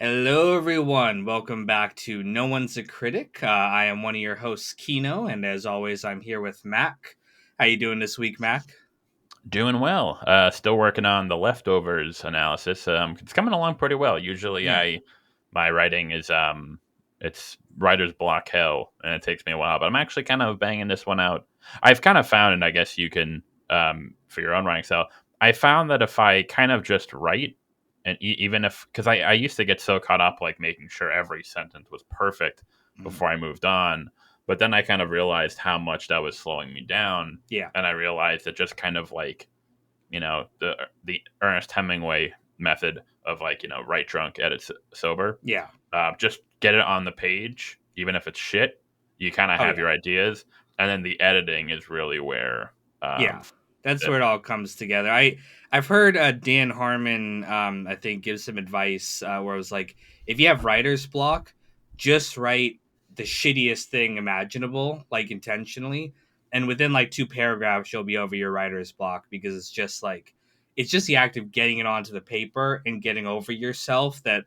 Hello, everyone. Welcome back to No One's a Critic. I am one of your hosts, Kino, and as always, I'm here with Mac. How you doing this week, Mac? Doing well. Still working on the leftovers analysis. It's coming along pretty well. Usually, Hmm. my writing is it's writer's block hell, and it takes me a while. But I'm actually kind of banging this one out. I've kind of found, and I guess you can for your own writing style. I found that if I kind of just write, and even if because I used to get so caught up like making sure every sentence was perfect Mm. before I moved on, but then I kind of realized how much that was slowing me down, Yeah. and I realized that just kind of like the Ernest Hemingway method of like write drunk, edit sober. Yeah. Just get it on the page, even if it's shit. You kind of Oh, have yeah. your ideas, and then the editing is really where Yeah. That's it, where it all comes together. I've heard Dan Harmon, I think, give some advice where it was like, if you have writer's block, just write the shittiest thing imaginable, like intentionally, and within like two paragraphs, you'll be over your writer's block because it's just the act of getting it onto the paper and getting over yourself that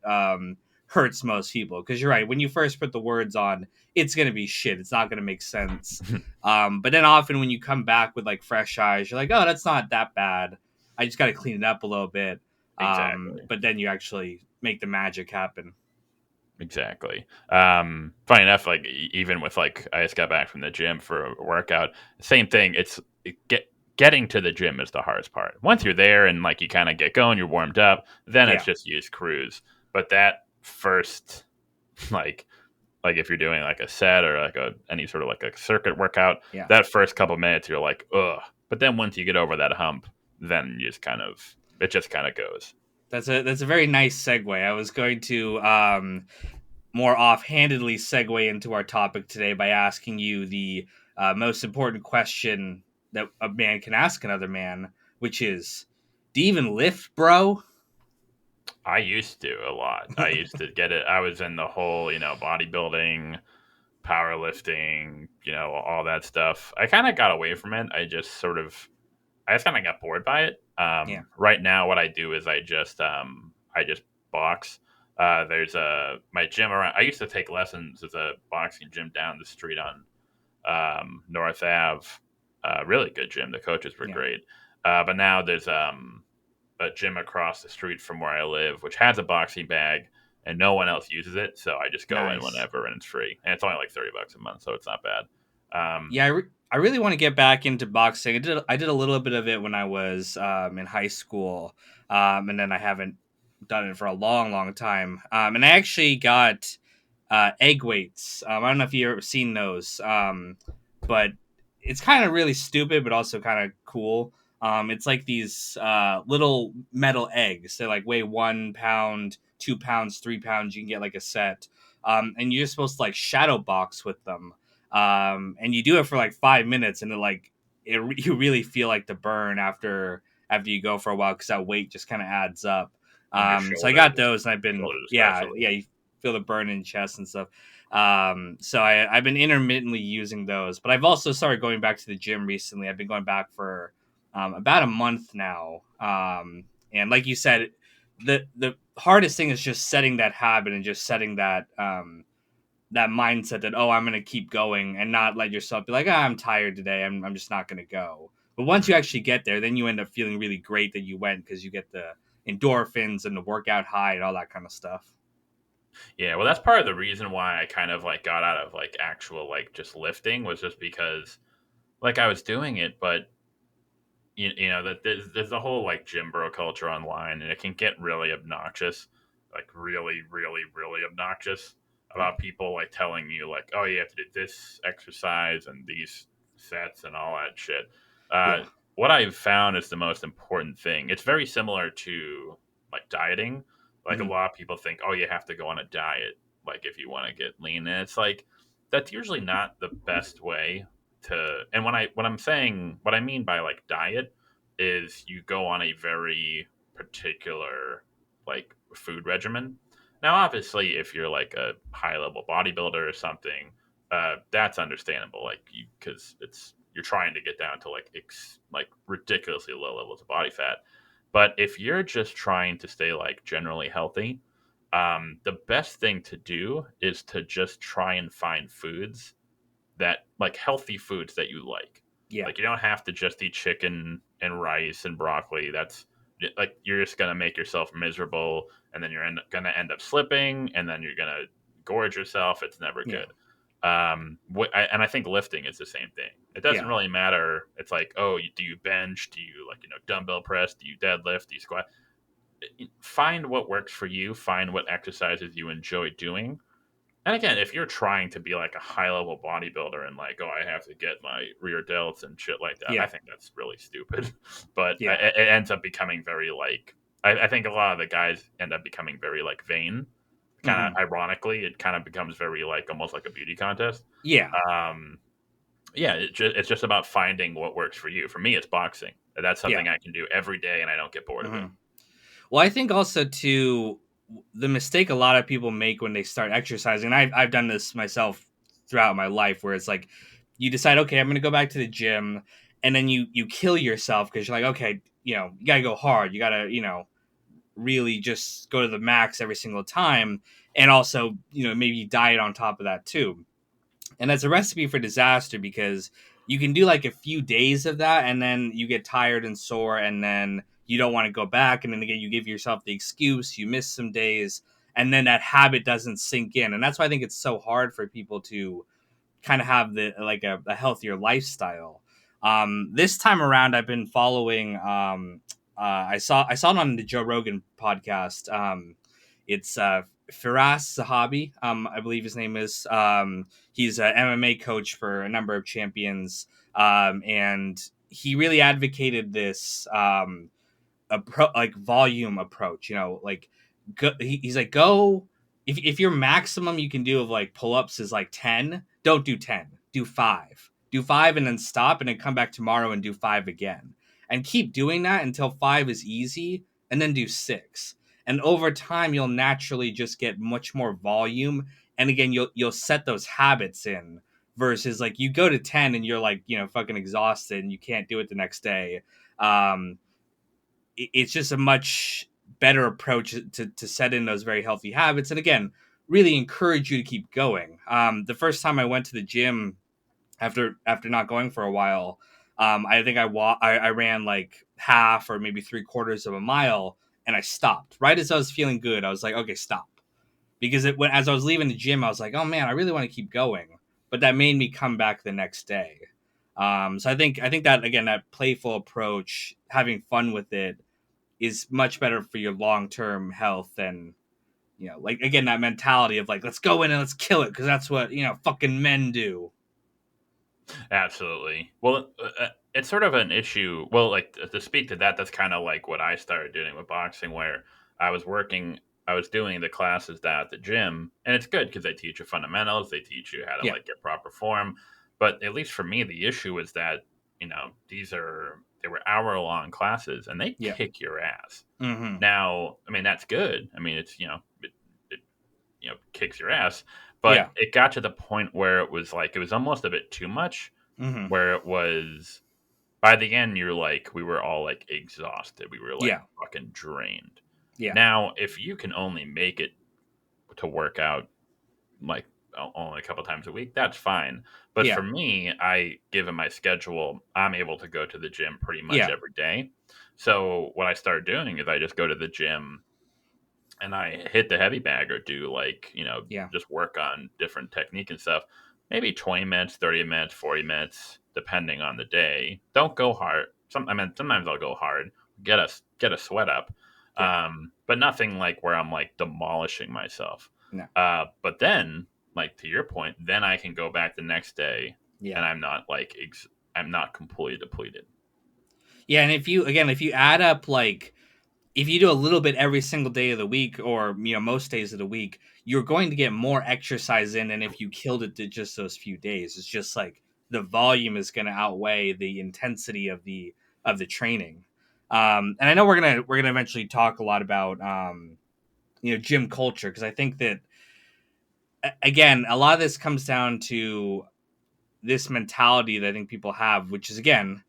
hurts most people. Because you're right, when you first put the words on, it's gonna be shit. It's not gonna make sense. But then often when you come back with like fresh eyes, you're like, oh, that's not that bad. I just got to clean it up a little bit. exactly. But then you actually make the magic happen. Exactly. Funny enough, like even with like I just got back from the gym for a workout. Same thing. Getting to the gym is the hardest part. Once you're there and like you kind of get going, you're warmed up. Then it's Yeah. just use cruise. But that first, like like if you're doing like a set or like any sort of like a circuit workout, Yeah. that first couple minutes you're like ugh. But then once you get over that hump, then you just kind of it just kind of goes. That's a very nice segue. I was going to more offhandedly segue into our topic today by asking you the most important question that a man can ask another man, which is, do you even lift, bro? I used to a lot. I used to get it. I was in the whole, bodybuilding, powerlifting, all that stuff. I kind of got away from it. I just kind of got bored by it. Yeah. Right now, what I do is I just box. There's my gym around. I used to take lessons at a boxing gym down the street on North Ave. Really good gym. The coaches were Yeah. great. But now there's a gym across the street from where I live, which has a boxing bag, and no one else uses it. So I just go in Nice. whenever, and it's free, and it's only like $30 a month, so it's not bad. Yeah, I really want to get back into boxing. I did a little bit of it when I was in high school, and then I haven't done it for a long, long time. And I actually got egg weights. I don't know if you've ever seen those, but it's kind of really stupid, but also kind of cool. It's like these little metal eggs. They like weigh 1 pound, 2 pounds, 3 pounds. You can get like a set, and you're just supposed to like shadow box with them, and you do it for like 5 minutes, and you really feel like the burn after you go for a while because that weight just kind of adds up. On your So I got shoulders, those, and I've been shoulders yeah, especially. you feel the burn in chest and stuff. So I've been intermittently using those, but I've also started going back to the gym recently. I've been going back for about a month now, and like you said, the hardest thing is just setting that habit and just setting that mindset that, oh, I'm gonna keep going and not let yourself be like, I'm tired today. I'm just not gonna go. But once you Mhm. actually get there, then you end up feeling really great that you went because you get the endorphins and the workout high and all that kind of stuff. Yeah, well, that's part of the reason why I kind of like got out of like actual like just lifting was just because like I was doing it, but that there's a whole like gym bro culture online, and it can get really obnoxious, like really, really, really obnoxious Yeah. about people like telling you like, oh, you have to do this exercise and these sets and all that shit. Uh, Yeah. what I've found is the most important thing. It's very similar to like dieting. Like a Hmm. lot of people think, oh, you have to go on a diet, like if you want to get lean, and it's like that's usually not the best way to. And what I mean by like diet is you go on a very particular like food regimen. Now, obviously, if you're like a high level bodybuilder or something, that's understandable. Like you, because it's you're trying to get down to like ridiculously low levels of body fat. But if you're just trying to stay like generally healthy, The best thing to do is to just try and find foods that like healthy foods that you like. Yeah. Like you don't have to just eat chicken and rice and broccoli. That's like you're just gonna make yourself miserable, and then you're gonna end up slipping, and then you're gonna gorge yourself. It's never Yeah. good. And I think lifting is the same thing. It doesn't Yeah. really matter. It's like, oh, do you bench? Do you like dumbbell press? Do you deadlift? Do you squat? Find what works for you. Find what exercises you enjoy doing, and again, if you're trying to be like a high level bodybuilder and like, oh, I have to get my rear delts and shit like that, I Yeah. think that's really stupid. But Yeah. it ends up becoming very like, I think a lot of the guys end up becoming very like vain. Kind Hmm. of ironically, it kind of becomes very like almost like a beauty contest. Yeah. Um, yeah, it's just about finding what works for you. For me, it's boxing. That's Yeah. something I can do every day and I don't get bored of it. Hmm. Well, I think also too, the mistake a lot of people make when they start exercising, and I've done this myself throughout my life, where it's like you decide, okay, I'm going to go back to the gym, and then you kill yourself because you're like, okay, you got to go hard, you got to really just go to the max every single time, and also maybe diet on top of that too. And that's a recipe for disaster because you can do like a few days of that and then you get tired and sore and then you don't want to go back, and then again you give yourself the excuse, you miss some days, and then that habit doesn't sink in. And that's why I think it's so hard for people to kind of have the like a healthier lifestyle. This time around, I've been following. I saw it on the Joe Rogan podcast. It's Firas Zahabi, I believe his name is. He's an MMA coach for a number of champions, and he really advocated this like volume approach. Like he's like, go, if your maximum you can do of like pull-ups is like 10, don't do 10, do 5, do 5 and then stop, and then come back tomorrow and do 5 again, and keep doing that until 5 is easy, and then do 6. And over time you'll naturally just get much more volume, and again you'll set those habits in, versus like you go to 10 and you're like fucking exhausted and you can't do it the next day. um it's just a much better approach to set in those very healthy habits, and again really encourage you to keep going. The first time I went to the gym after not going for a while, I think I ran like half or maybe 3/4 of a mile, and I stopped right as I was feeling good. I was like, okay, stop, because as I was leaving the gym I was like, oh man, I really want to keep going, but that made me come back the next day. So I think that again, that playful approach, having fun with it, is much better for your long-term health than like again that mentality of like, let's go in and let's kill it because that's what fucking men do. Absolutely. Well, it's sort of an issue. Well, like to speak to that, that's kind of like what I started doing with boxing, where I was doing the classes down at the gym, and it's good because they teach you fundamentals, they teach you how to Yeah. like get proper form. But at least for me, the issue is that they were hour long classes, and they Yeah. kick your ass. Mm-hmm. Now, I mean, that's good. I mean, it's it kicks your ass, but Yeah. it got to the point where it was like it was almost a bit too much, Mm-hmm. where it was by the end you're like we were all like exhausted, we were like Yeah. fucking drained. Yeah. Now if you can only make it to work out like only a couple times a week, that's fine. But Yeah. for me, given my schedule, I'm able to go to the gym pretty much Yeah. every day. So what I started doing is I just go to the gym and I hit the heavy bag or do like, Yeah. just work on different technique and stuff. Maybe 20 minutes, 30 minutes, 40 minutes, depending on the day. Don't go hard. Sometimes I'll go hard, get a sweat up. Yeah. But nothing like where I'm like demolishing myself. No. But then, like to your point, then I can go back the next day Yeah. and I'm not like, I'm not completely depleted. Yeah. And if you add up, like, if you do a little bit every single day of the week, or most days of the week, you're going to get more exercise in than if you killed it to just those few days. It's just like the volume is going to outweigh the intensity of the training. And I know we're gonna eventually talk a lot about gym culture, because I think that again a lot of this comes down to this mentality that I think people have, which is, again,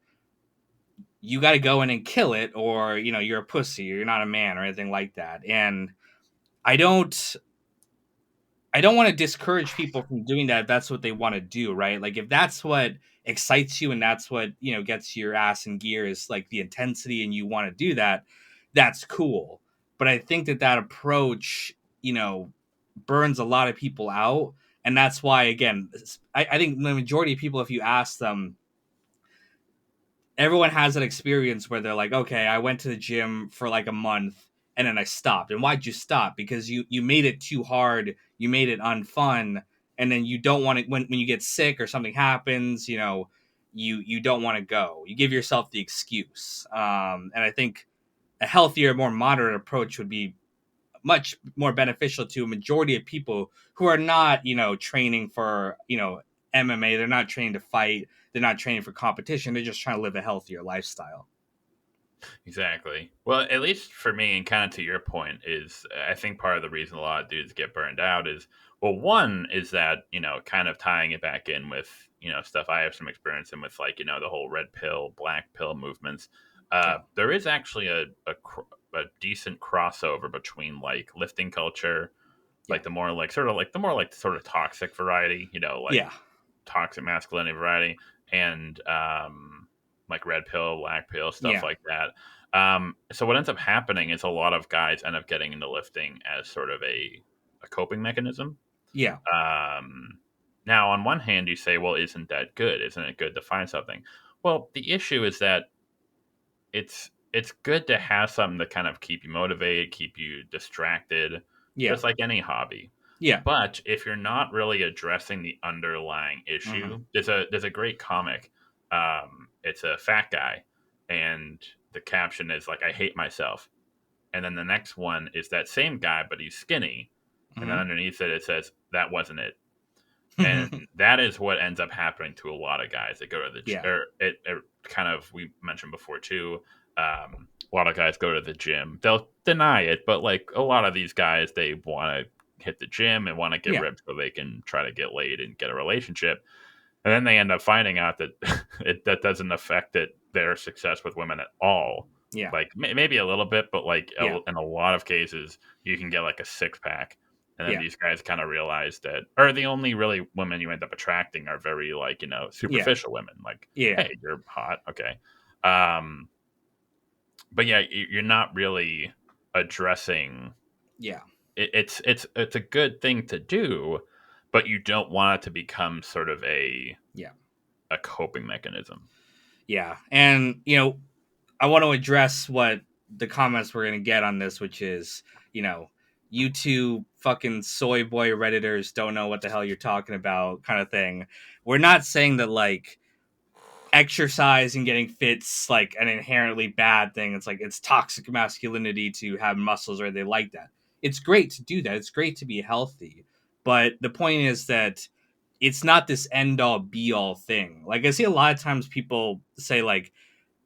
you got to go in and kill it, or you're a pussy, or you're not a man, or anything like that. And I don't I don't want to discourage people from doing that if that's what they want to do, right? Like if that's what excites you and that's what, gets your ass in gear is like the intensity and you want to do that, that's cool. But I think that approach, burns a lot of people out. And that's why, again, I think the majority of people, if you ask them, everyone has that experience where they're like, okay, I went to the gym for like a month and then I stopped. And why'd you stop? Because you made it too hard, you made it unfun, and then you don't want to when you get sick or something happens, you don't want to go. You give yourself the excuse. And I think a healthier, more moderate approach would be much more beneficial to a majority of people who are not, training for, MMA. They're not training to fight. They're not training for competition. They're just trying to live a healthier lifestyle. Exactly. Well, at least for me, and kind of to your point, is I think part of the reason a lot of dudes get burned out is, well, one is that, kind of tying it back in with, stuff I have some experience in with, like, the whole red pill, black pill movements. Yeah. There is actually a decent crossover between like lifting culture, Yeah. like the more like sort of toxic variety, like Yeah. toxic masculinity variety, and like red pill, black pill, stuff Yeah. like that. So what ends up happening is a lot of guys end up getting into lifting as sort of a coping mechanism. Yeah. Um, Now, on one hand, you say, well, isn't that good? Isn't it good to find something? Well, the issue is that it's good to have something to kind of keep you motivated, keep you distracted, Yeah. just like any hobby. Yeah. But if you're not really addressing the underlying Mm-hmm. issue, there's a great comic. It's a fat guy, and the caption is like, "I hate myself." And then the next one is that same guy, but he's skinny, and then underneath it it says, "That wasn't it." And Mm-hmm. that is what ends up happening to a lot of guys that go to Yeah. or it kind of, we mentioned before too. A lot of guys go to the gym, they'll deny it, but like a lot of these guys, they want to hit the gym and want to get Yeah. ripped so they can try to get laid and get a relationship, and then they end up finding out that that doesn't affect their success with women at all. Yeah. Like maybe a little bit, but like Yeah. in a lot of cases you can get like a six pack, and then Yeah. these guys kind of realize that, or the only really women you end up attracting are very like, Yeah. superficial women, like, Yeah. hey, you're hot, okay. um but yeah, you're not really addressing Yeah. it's a good thing to do, but you don't want it to become sort of Yeah. a coping mechanism. Yeah. And I want to address what the comments we're going to get on this, which is, you know, you two fucking soy boy Redditors don't know what the hell you're talking about, kind of thing. We're not saying that, like, exercise and getting fit's like an inherently bad thing. It's like it's toxic masculinity to have muscles or they like that. It's great to do that. It's great to be healthy. But the point is that it's not this end all be all thing. Like I see a lot of times people say like,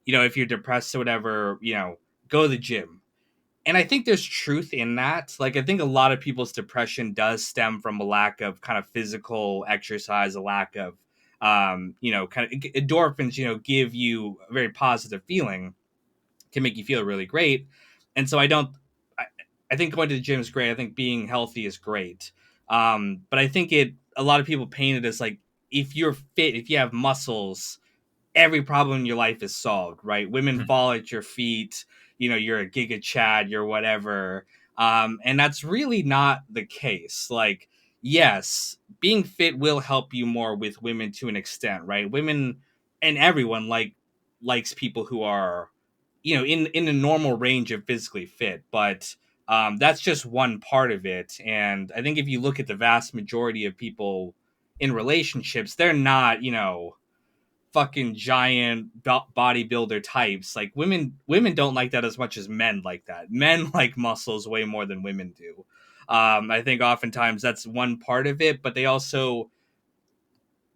if you're depressed or whatever, go to the gym. And I think there's truth in that. Like I think a lot of people's depression does stem from a lack of kind of physical exercise, a lack of kind of endorphins, give you a very positive feeling, can make you feel really great. And so I, I think going to the gym is great. I think being healthy is great. But I think a lot of people paint it as like, if you're fit, if you have muscles, every problem in your life is solved, right? Women fall at your feet, you're a giga chad, you're whatever. And that's really not the case. Like, yes, being fit will help you more with women to an extent, right? Women and everyone likes people who are, in the normal range of physically fit, but that's just one part of it. And I think if you look at the vast majority of people in relationships, they're not, fucking giant bodybuilder types. Like women don't like that as much as men like that. Men like muscles way more than women do. I think oftentimes that's one part of it, but there's also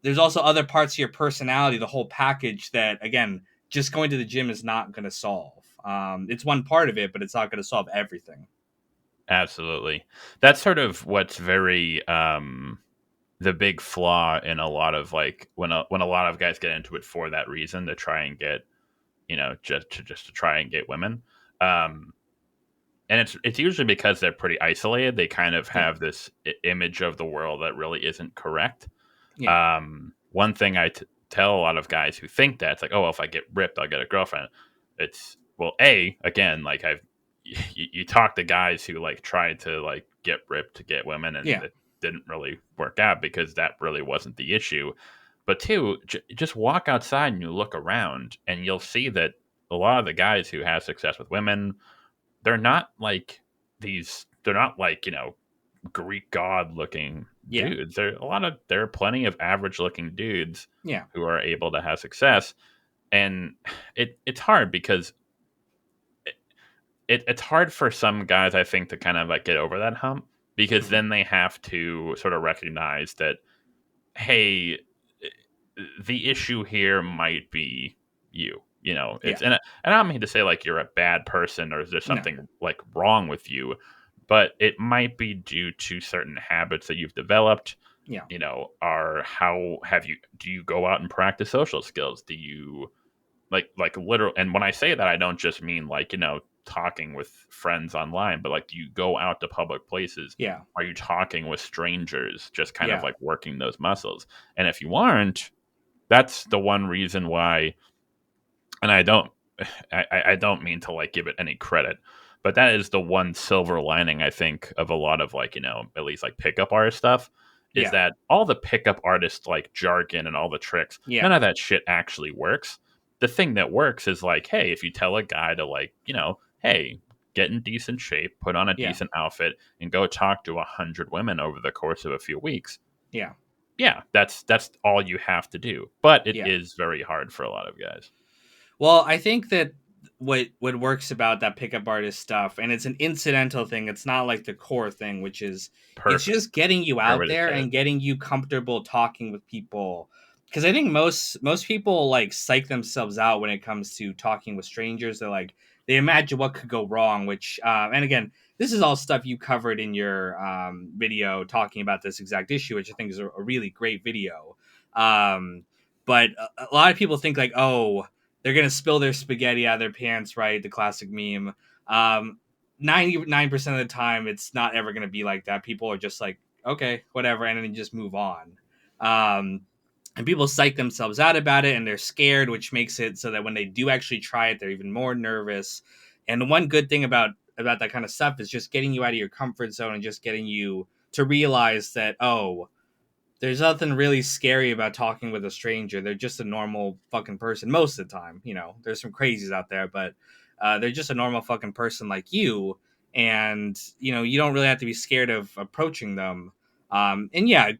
other parts of your personality, the whole package that, again, just going to the gym is not going to solve. It's one part of it, but it's not going to solve everything. Absolutely. That's sort of what's very the big flaw in a lot of, like, when a lot of guys get into it for that reason, to try and get, just to try and get women. Um and it's usually because they're pretty isolated. They kind of Yeah. have this image of the world that really isn't correct. Yeah. One thing tell a lot of guys who think that it's like, oh, well, if I get ripped, I'll get a girlfriend. It's well, again, like you talk to guys who like tried to like get ripped to get women, and Yeah. it didn't really work out because that really wasn't the issue. But two, just walk outside and you look around, and you'll see that a lot of the guys who have success with women, they're not like they're not like, Greek god looking Yeah. dudes. There are plenty of average looking dudes Yeah. who are able to have success, and it's hard because it's hard for some guys, I think, to kind of like get over that hump, because Mhm. then they have to sort of recognize that, hey, the issue here might be you. Yeah. And I don't mean to say like you're a bad person or there's No. something like wrong with you, but it might be due to certain habits that you've developed. Yeah. Are how have you do you go out and practice social skills? Do you like literal? And when I say that, I don't just mean like, talking with friends online, but like, do you go out to public places? Yeah. Are you talking with strangers, just kind of Yeah. like working those muscles? And if you aren't, that's the one reason why. And I don't mean to like give it any credit, but that is the one silver lining, I think, of a lot of like, at least like pickup artist stuff, is Yeah. that all the pickup artist like jargon and all the tricks, none Yeah. of that shit actually works. The thing that works is like, hey, if you tell a guy to like, hey, get in decent shape, put on a Yeah. decent outfit, and go talk to 100 women over the course of a few weeks, Yeah. yeah, that's all you have to do. But it Yeah. is very hard for a lot of guys. Well, I think that what works about that pickup artist stuff, and it's an incidental thing. It's not like the core thing, which is it's Perfect. just getting you Great way out to there say it. and getting you comfortable talking with people. Because I think most people like psych themselves out when it comes to talking with strangers. They imagine what could go wrong. Which and again, this is all stuff you covered in your video talking about this exact issue, which I think is a really great video. Um, but a lot of people think like, oh, they're gonna spill their spaghetti out of their pants, right? The classic meme. 99% of the time, it's not ever gonna be like that. People are just like, okay, whatever, and then just move on. Um, and people psych themselves out about it, and they're scared, which makes it so that when they do actually try it, they're even more nervous. And the one good thing about that kind of stuff is just getting you out of your comfort zone and just getting you to realize that, oh, there's nothing really scary about talking with a stranger. They're just a normal fucking person most of the time. There's some crazies out there, but they're just a normal fucking person like you. And, you don't really have to be scared of approaching them. And yeah,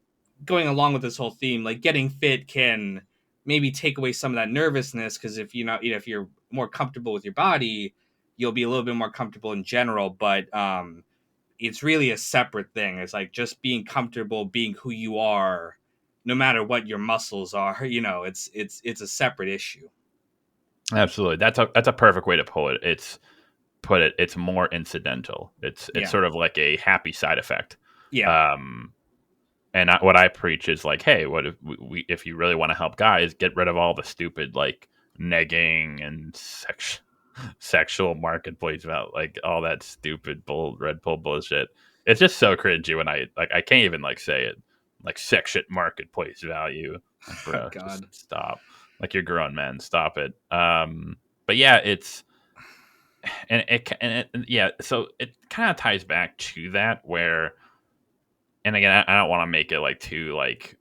going along with this whole theme, like getting fit can maybe take away some of that nervousness because if you're more comfortable with your body, you'll be a little bit more comfortable in general. But it's really a separate thing. It's like just being comfortable being who you are, no matter what your muscles are. It's a separate issue. Absolutely. That's a perfect way to put it. It's more incidental. It's Yeah, sort of like a happy side effect. yeah, Um, and what I preach is like, hey, what if you really want to help guys, get rid of all the stupid like negging and sexual marketplace about like all that stupid red pill bullshit. It's just so cringy when I can't even like say it, like sex shit marketplace value. Like, oh, bro, just God, stop. Like, you're grown men, stop it. But yeah, it's yeah. So it kind of ties back to that where, and again, I don't want to make it like too like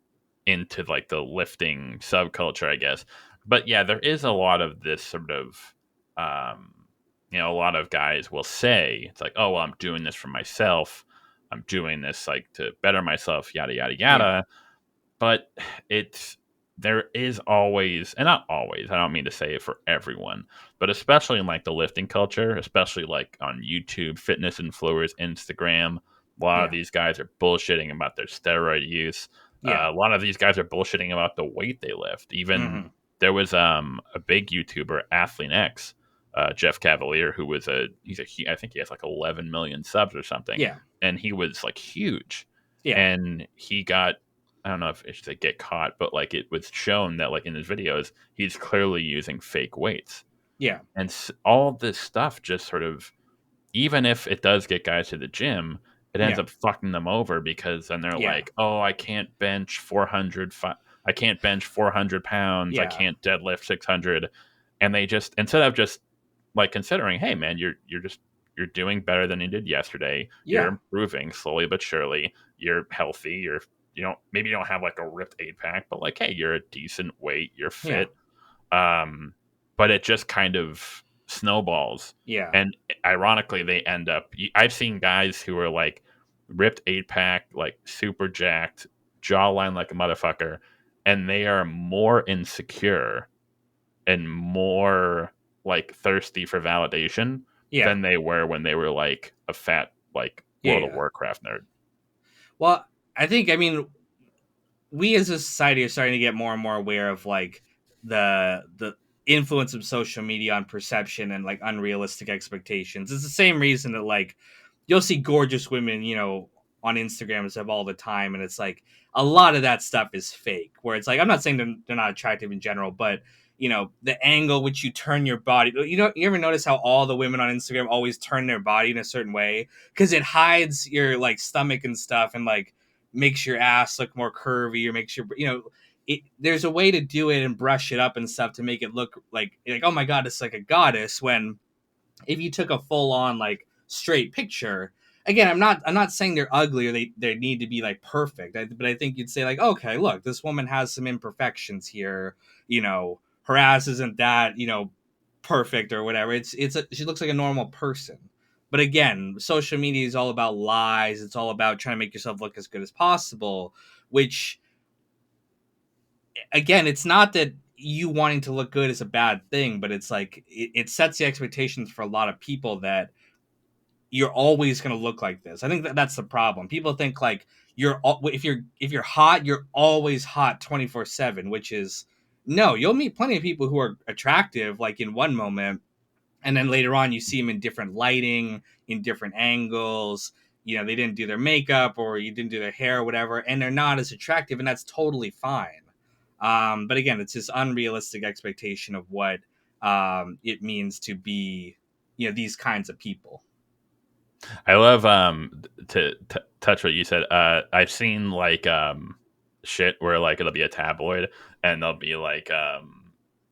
into like the lifting subculture, I guess. But yeah, there is a lot of this sort of, um, a lot of guys will say it's like, oh, well, I'm doing this for myself. I'm doing this like to better myself, yada yada yeah, yada. But it's there is always, and not always, I don't mean to say it for everyone, but especially in like the lifting culture, especially like on YouTube, fitness influencers, Instagram, a lot of yeah, these guys are bullshitting about their steroid use. yeah, A lot of these guys are bullshitting about the weight they lift. Even mm-hmm. there was a big YouTuber, Athlete X, Jeff Cavalier, who was I think he has like 11 million subs or something, Yeah, and he was like huge, yeah, and he got, I don't know if it should get caught, but like it was shown that like in his videos, he's clearly using fake weights, yeah, and all this stuff just sort of even if it does get guys to the gym, it ends Yeah. up fucking them over because then they're Yeah. like, "Oh, I can't bench 400 pounds. I Yeah. can't deadlift 600." And they just, instead of just like considering, "Hey man, you're doing better than you did yesterday. You're Yeah. improving slowly but surely. You're healthy. You don't, maybe you don't have like a ripped 8 pack, but like, hey, you're a decent weight. You're Yeah. fit." um, but it just kind of snowballs. Yeah. And ironically, they end up. I've seen guys who are like ripped 8 pack, like super jacked, jawline like a motherfucker, and they are more insecure and more like thirsty for validation Yeah. than they were when they were like a fat like Yeah. World of Yeah. Warcraft nerd. Well, I mean, we as a society are starting to get more and more aware of like the influence of social media on perception and like unrealistic expectations. It's the same reason that like you'll see gorgeous women, on Instagram and stuff all the time, and it's like a lot of that stuff is fake. Where it's like I'm not saying they're not attractive in general, but the angle which you turn your body. You ever notice how all the women on Instagram always turn their body in a certain way because it hides your like stomach and stuff, and like makes your ass look more curvy or makes your there's a way to do it and brush it up and stuff to make it look like oh my god, it's like a goddess. When if you took a full on like straight picture, again, I'm not saying they're ugly or they need to be like perfect, but I think you'd say like, okay, look, this woman has some imperfections here. Her ass isn't that perfect or whatever. She looks like a normal person. But again, social media is all about lies. It's all about trying to make yourself look as good as possible, which again, it's not that you wanting to look good is a bad thing, but it's like it sets the expectations for a lot of people that you're always going to look like this. I think that's the problem. People think like if you're hot, you're always hot 24/7, which is no. You'll meet plenty of people who are attractive like in one moment, and then later on you see them in different lighting, in different angles. They didn't do their makeup or you didn't do their hair or whatever, and they're not as attractive, and that's totally fine. But again, it's this unrealistic expectation of what it means to be these kinds of people. I love to touch what you said. I've seen like shit where like it'll be a tabloid and they'll be like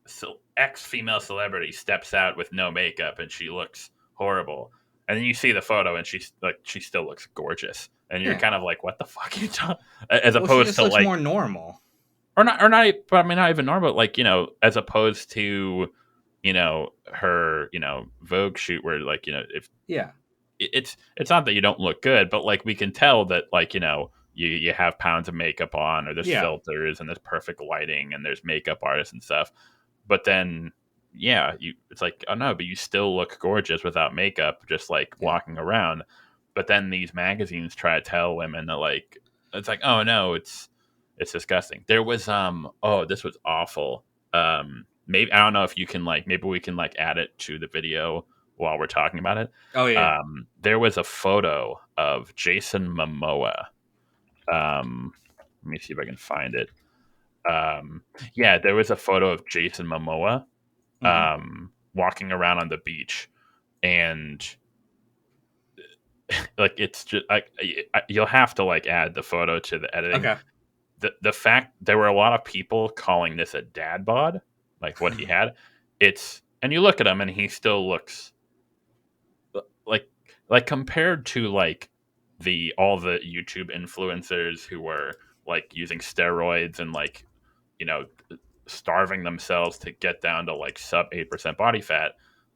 so ex female celebrity steps out with no makeup and she looks horrible, and then you see the photo and she still looks gorgeous, and you're Yeah. kind of like, what the fuck are you talking? As Well, she opposed just to looks like, more normal. or not, but I mean not even normal, like as opposed to her Vogue shoot where like if Yeah. it's not that you don't look good, but like we can tell that like you have pounds of makeup on, or there's Yeah. filters and there's perfect lighting and there's makeup artists and stuff. But then yeah, it's like, oh no, but you still look gorgeous without makeup, just like Yeah. walking around. But then these magazines try to tell women that like it's like, oh no, it's disgusting. There was oh, this was awful. Maybe I don't know if you can like, maybe we can like add it to the video while we're talking about it. Oh yeah. There was a photo of Jason Momoa. Let me see if I can find it. Yeah, there was a photo of Jason Momoa Hmm. walking around on the beach, and like it's just like you'll have to like add the photo to the editing. Okay. The fact there were a lot of people calling this a dad bod, like what he had. And you look at him and he still looks like compared to like the all the YouTube influencers who were like using steroids and like you know starving themselves to get down to like sub 8% body fat.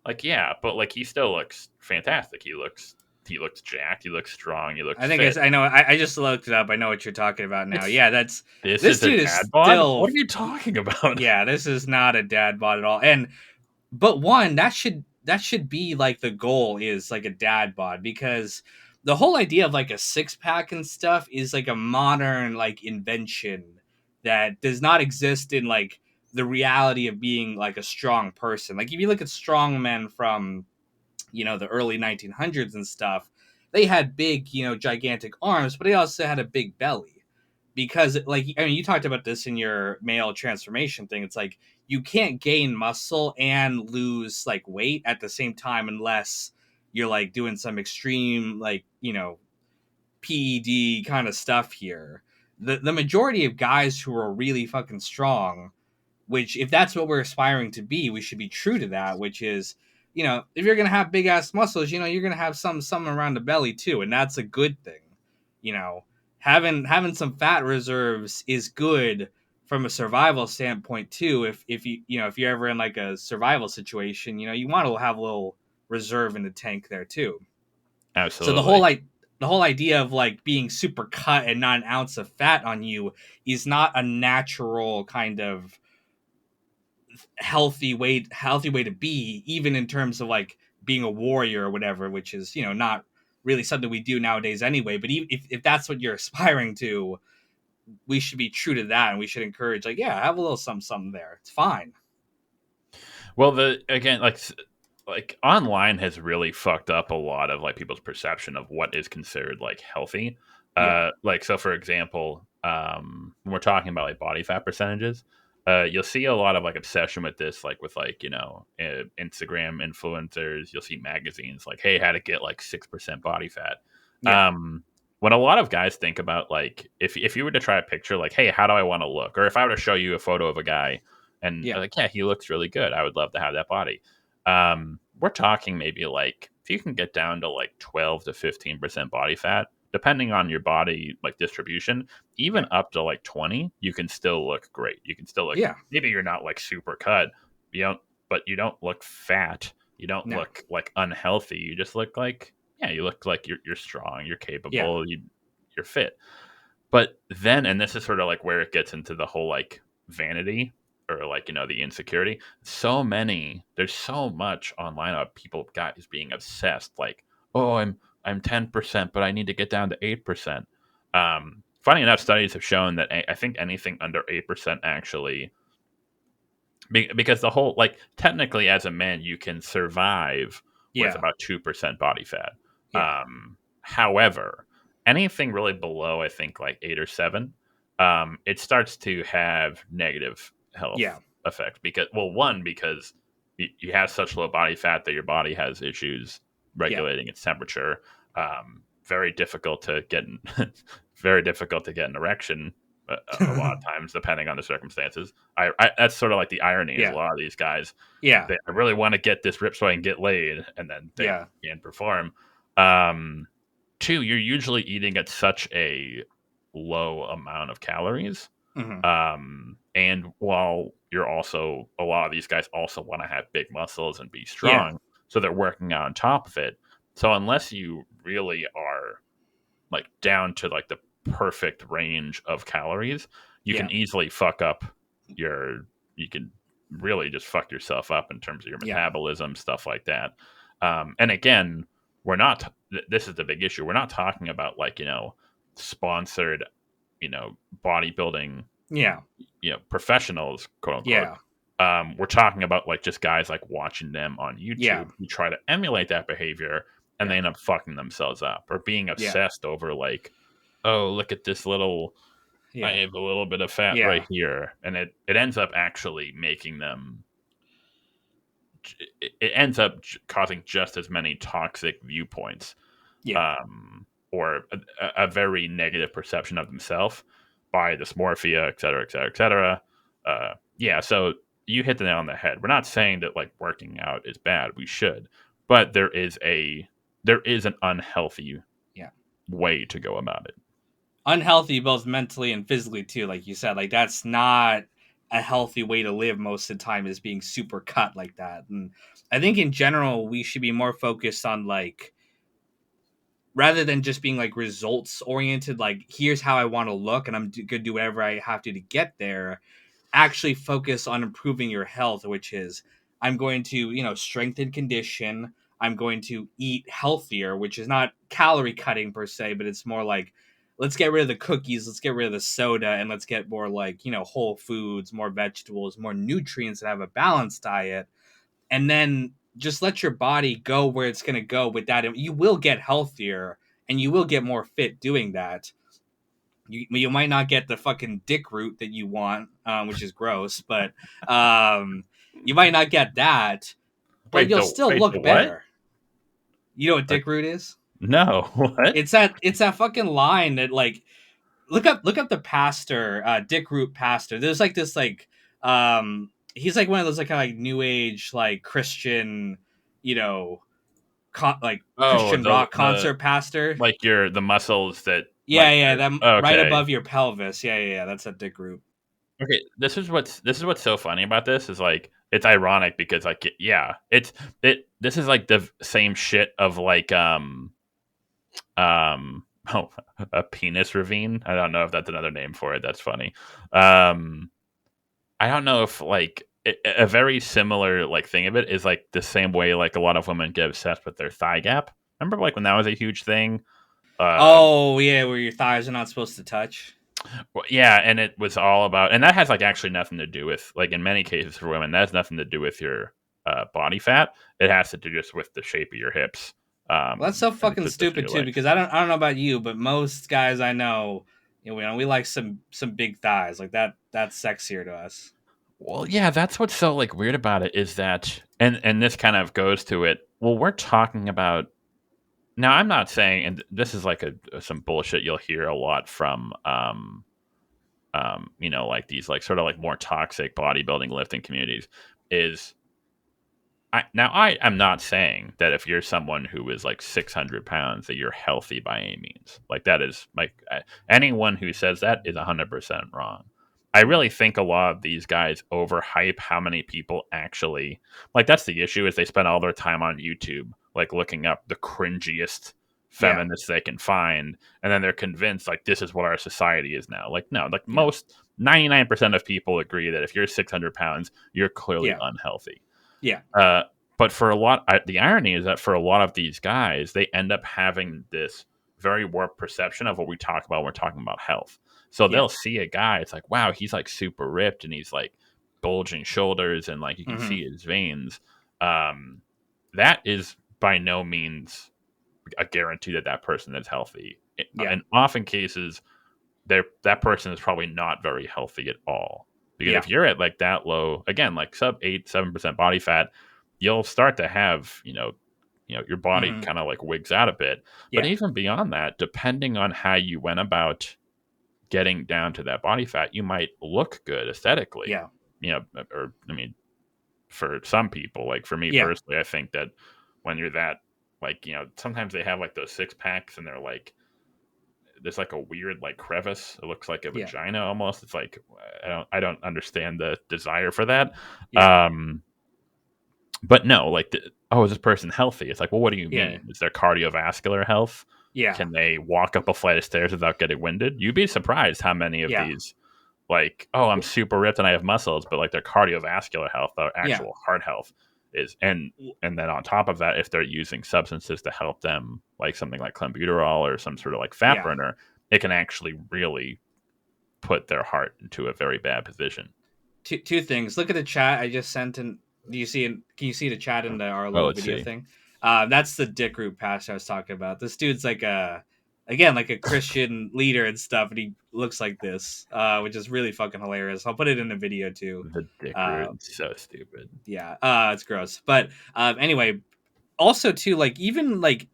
Like yeah, but like he still looks fantastic. He looks jacked. He looks strong. He looks I think fit. I know. I just looked it up. I know what you're talking about now. It's Yeah, that's this this is a dude is dad bod. still. What are you talking about? Yeah, this is not a dad bod at all. And but one that should be like the goal is like a dad bod, because the whole idea of like a six pack and stuff is like a modern like invention that does not exist in like the reality of being like a strong person. Like if you look at strong men from the early 1900s and stuff, they had big, gigantic arms, but they also had a big belly. Because like I mean, you talked about this in your male transformation thing. It's like you can't gain muscle and lose like weight at the same time unless you're like doing some extreme, like, PED kind of stuff here. The majority of guys who are really fucking strong, which if that's what we're aspiring to be, we should be true to that, which is, if you're gonna have big ass muscles, you're gonna have some around the belly too, and that's a good thing. You know, having some fat reserves is good from a survival standpoint too. If if you're ever in like a survival situation, you want to have a little reserve in the tank there too. So Absolutely. the whole idea of like being super cut and not an ounce of fat on you is not a natural kind of healthy way to be, even in terms of like being a warrior or whatever, which is not really something we do nowadays anyway. But if that's what you're aspiring to, we should be true to that, and we should encourage, like, yeah, have a little something there. It's fine. Well, the again, like online has really fucked up a lot of like people's perception of what is considered like healthy. Yeah, Like so, for example, when we're talking about like body fat percentages, you'll see a lot of like obsession with this, like with like Instagram influencers. You'll see magazines like, "Hey, how to get like 6% body fat." yeah, Um, when a lot of guys think about like if you were to try a picture, like, "Hey, how do I want to look?" Or if I were to show you a photo of a guy and yeah, like, "Yeah, he looks really good. I would love to have that body." We're talking maybe like if you can get down to like 12 to 15% body fat, depending on your body like distribution, even yeah, up to like 20, you can still look great. You can still look, yeah. maybe you're not like super cut, you don't, but you don't look fat. You don't No, look like unhealthy. You just look like, yeah, you look like you're strong, you're yeah, capable, you're fit. But then, and this is sort of like where it gets into the whole like vanity or like, the insecurity. There's so much online of people, guys being obsessed. Like, oh, I'm 10%, but I need to get down to 8%. Funny enough, studies have shown that I think anything under 8% actually, because the whole, like, technically as a man, you can survive with yeah, about 2% body fat. yeah, However, anything really below, I think, like 8 or 7, it starts to have negative yeah, health effects because, well, one, because you have such low body fat that your body has issues yeah. regulating its temperature. Very difficult to get, very difficult to get an erection a lot of times, depending on the circumstances. That's sort of like the irony is a Yeah, lot of these guys, yeah, they really want to get this rip so I can get laid, and then they yeah, can't perform. Um, Two, you're usually eating at such a low amount of calories. hmm, And while you're also, a lot of these guys also want to have big muscles and be yeah, strong, so they're working on top of it. So unless you really are like down to like the perfect range of calories, you yeah, can easily fuck up your, you can really just fuck yourself up in terms of your yeah, metabolism, stuff like that. And again, we're not, this is the big issue. We're not talking about like, sponsored, bodybuilding, yeah, professionals, quote unquote. yeah, We're talking about like just guys like watching them on yeah, YouTube who try to emulate that behavior and yeah, they end up fucking themselves up or being yeah, obsessed over like, oh, look at this little, I yeah, have a little bit of fat right yeah, here. And it ends up actually making them, it ends up causing just as many toxic viewpoints, yeah, or a very negative perception of themselves by dysmorphia, et cetera, et cetera, et cetera. Yeah, so you hit the nail on the head. We're not saying that like working out is bad. We should, but there is an unhealthy yeah. way to go about it. Unhealthy both mentally and physically too, like you said. Like, that's not a healthy way to live most of the time, is being super cut like that. And I think in general we should be more focused on, like, rather than just being like results oriented, like, here's how I want to look and I'm gonna do whatever I have to get there. Actually focus on improving your health, which is, I'm going to, strengthen condition. I'm going to eat healthier, which is not calorie cutting per se, but it's more like, let's get rid of the cookies, let's get rid of the soda, and let's get more like, whole foods, more vegetables, more nutrients, and have a balanced diet. And then just let your body go where it's going to go with that. And you will get healthier and you will get more fit doing that. You might not get the fucking dick root that you want, which is gross, but um, you might not get that, but Wait, you'll still the look what? better. You know what Like, dick root is? no, what? It's that fucking line that like look up the pastor, Dick Root pastor. There's like this like he's like one of those like kind of like new age like Christian, you know, like Oh, Christian rock the concert pastor. like your the muscles that Yeah, like yeah, your that right okay. above your pelvis. Yeah, yeah, yeah. That's a Dick Root. Okay, this is what's so funny about this is like it's ironic because like yeah, this is like the same shit of like oh, a penis ravine. I don't know if that's another name for it. That's funny. Um I don't know if like a very similar like thing of it is like the same way like a lot of women get obsessed with their thigh gap. Remember like when that was a huge thing? Uh Oh yeah, where your thighs are not supposed to touch. well, yeah, and it was all about, and that has like actually nothing to do with like in many cases for women that has nothing to do with your body fat. It has to do just with the shape of your hips, Well, that's so and fucking the position of stupid your too. legs. Because I don't know about you, but most guys I know, we like some big thighs like that. That's sexier to us. Well, yeah, that's what's so like weird about it is that, and this kind of goes to it. Well, we're talking about now. I'm not saying, and this is like some bullshit you'll hear a lot from, like these like sort of like more toxic bodybuilding lifting communities is I am not saying that if you're someone who is like 600 pounds that you're healthy by any means. Like that is like anyone who says that is 100% wrong. I really think a lot of these guys overhype how many people actually like. That's the issue is they spend all their time on YouTube like looking up the cringiest Yeah, feminists they can find, and then they're convinced like this is what our society is now. Like no, like yeah, most 99% of people agree that if you're 600 pounds, you're clearly yeah, unhealthy. yeah. Uh, but for a lot, the irony is that for a lot of these guys, they end up having this very warped perception of what we talk about when we're talking about health. So Yeah. they'll see a guy, it's like, wow, he's like super ripped and he's like bulging shoulders and like you can Hmm. see his veins. Um, that is by no means a guarantee that that person is healthy. Yeah. In often cases, that person is probably not very healthy at all. Because Yeah. if you're at like that low, again, like sub 8, 7% body fat, you'll start to have, your body Hmm. kind of like wigs out a bit. But Yeah. even beyond that, depending on how you went about getting down to that body fat, you might look good aesthetically. Yeah. Or I mean, for some people, like for me Yeah. personally, I think that when you're that, like, sometimes they have like those six packs and they're like, there's like a weird like crevice. It looks like a Yeah. vagina almost. It's like I don't understand the desire for that. Yeah. Um, but no, like oh, is this person healthy? It's like, well, what do you Yeah. mean? Is there cardiovascular health? Yeah. Can they walk up a flight of stairs without getting winded? You'd be surprised how many of Yeah. these like, oh, I'm super ripped and I have muscles, but like their cardiovascular health, their Yeah. actual heart health is and then on top of that, if they're using substances to help them, like something like clenbuterol or some sort of like fat Yeah. burner, it can actually really put their heart into a very bad position. Two things. Look at the chat I just sent, and do you see? Can you see the chat in our Well, little let's video see. thing? That's the Dick Root pastor I was talking about. This dude's like again, like a Christian leader and stuff, and he looks like this, which is really fucking hilarious. I'll put it in a video too. The dick root Uh, is so stupid. yeah, it's gross. But anyway, also too, like even like